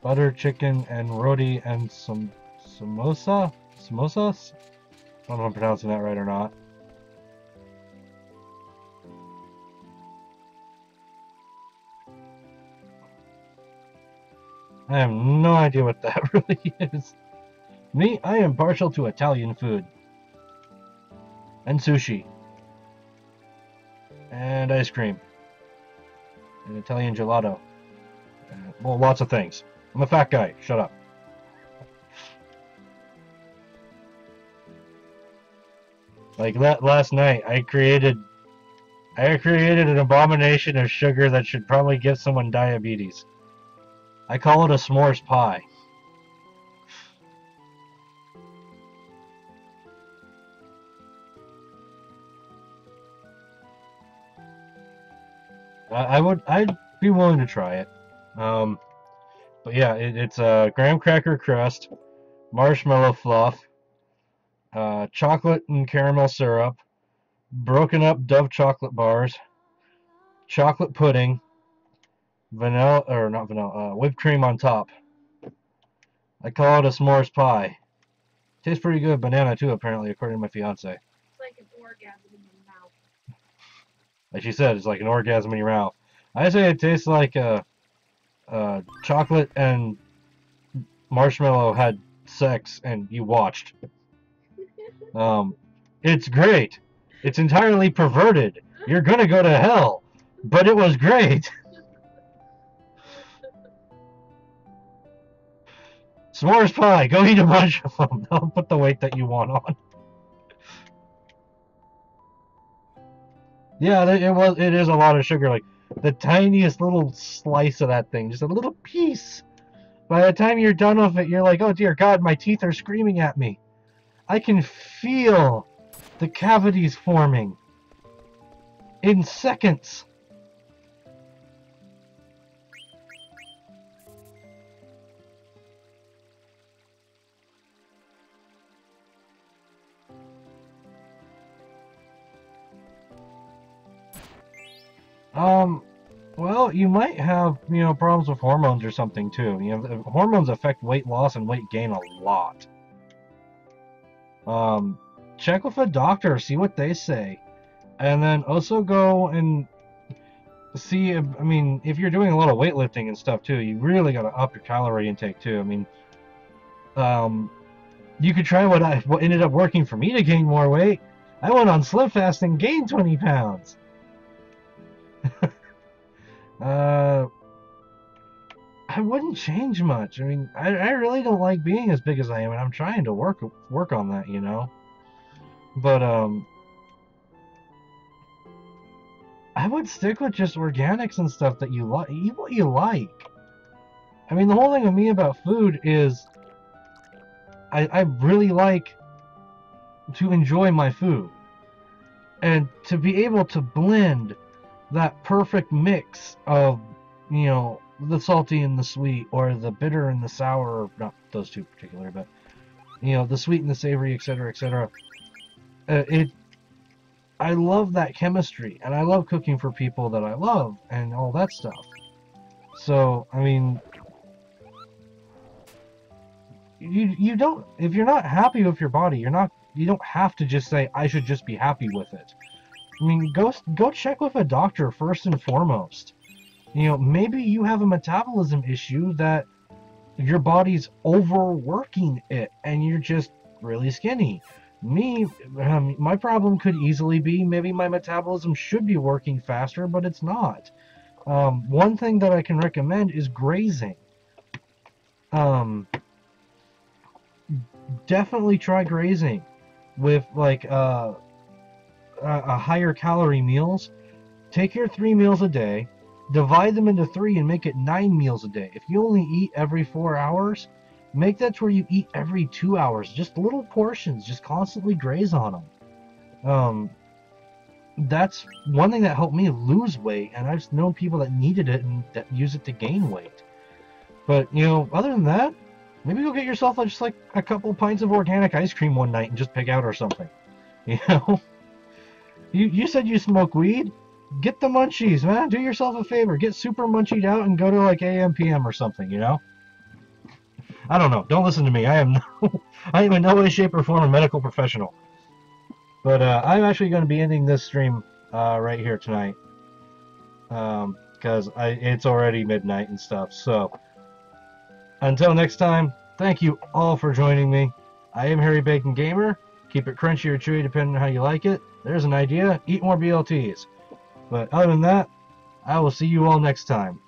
Butter chicken and roti and some samosas? I don't know if I'm pronouncing that right or not. I have no idea what that really is. Me, I am partial to Italian food. And sushi. And ice cream. And Italian gelato. Well, lots of things. I'm a fat guy. Shut up. Like that last night, I created an abomination of sugar that should probably give someone diabetes. I call it a s'mores pie. I'd be willing to try it. But yeah, it's a graham cracker crust, marshmallow fluff, chocolate and caramel syrup, broken up Dove chocolate bars, chocolate pudding, vanilla or not vanilla, whipped cream on top. I call it a s'mores pie. Tastes pretty good. Banana too, apparently, according to my fiance. It's like an orgasm in your mouth. Like she said, it's like an orgasm in your mouth. I say it tastes like chocolate and marshmallow had sex and you watched. It's great. It's entirely perverted. You're gonna go to hell, but it was great. S'mores pie. Go eat a bunch of them. Don't put the weight that you want on. Yeah, it is a lot of sugar. Like the tiniest little slice of that thing, just a little piece. By the time you're done with it, you're like, oh dear God, my teeth are screaming at me. I can feel the cavities forming in seconds. Well, you might have, problems with hormones or something too. Hormones affect weight loss and weight gain a lot. Check with a doctor, see what they say. And then also go and see, if you're doing a lot of weightlifting and stuff too, you really got to up your calorie intake too. You could try what ended up working for me to gain more weight. I went on Slim Fast and gained 20 pounds. I wouldn't change much. I really don't like being as big as I am, and I'm trying to work on that, But I would stick with just organics and stuff that you like. Eat what you like. The whole thing with me about food is I really like to enjoy my food. And to be able to blend that perfect mix of, the salty and the sweet, or the bitter and the sour, or not those two particular, but, the sweet and the savory, etc., etc. I love that chemistry, and I love cooking for people that I love, and all that stuff. So, you don't, if you're not happy with your body, you don't have to just say, I should just be happy with it. Go check with a doctor first and foremost. Maybe you have a metabolism issue that your body's overworking it and you're just really skinny. My problem could easily be maybe my metabolism should be working faster, but it's not. One thing that I can recommend is grazing. Definitely try grazing with like a higher calorie meals. Take your 3 meals a day, divide them into 3 and make it 9 meals a day. If you only eat every 4 hours, make that to where you eat every 2 hours. Just little portions, just constantly graze on them. That's one thing that helped me lose weight, and I've known people that needed it and that use it to gain weight. But other than that, maybe go get yourself just like a couple pints of organic ice cream one night and just pig out or something. You said you smoke weed? Get the munchies, man. Do yourself a favor. Get super munchied out and go to like AM PM or something, I don't know. Don't listen to me. I am in no way, shape, or form a medical professional. But I'm actually going to be ending this stream right here tonight. Because it's already midnight and stuff. So, until next time, thank you all for joining me. I am Harry Bacon Gamer. Keep it crunchy or chewy depending on how you like it. There's an idea. Eat more BLTs. But other than that, I will see you all next time.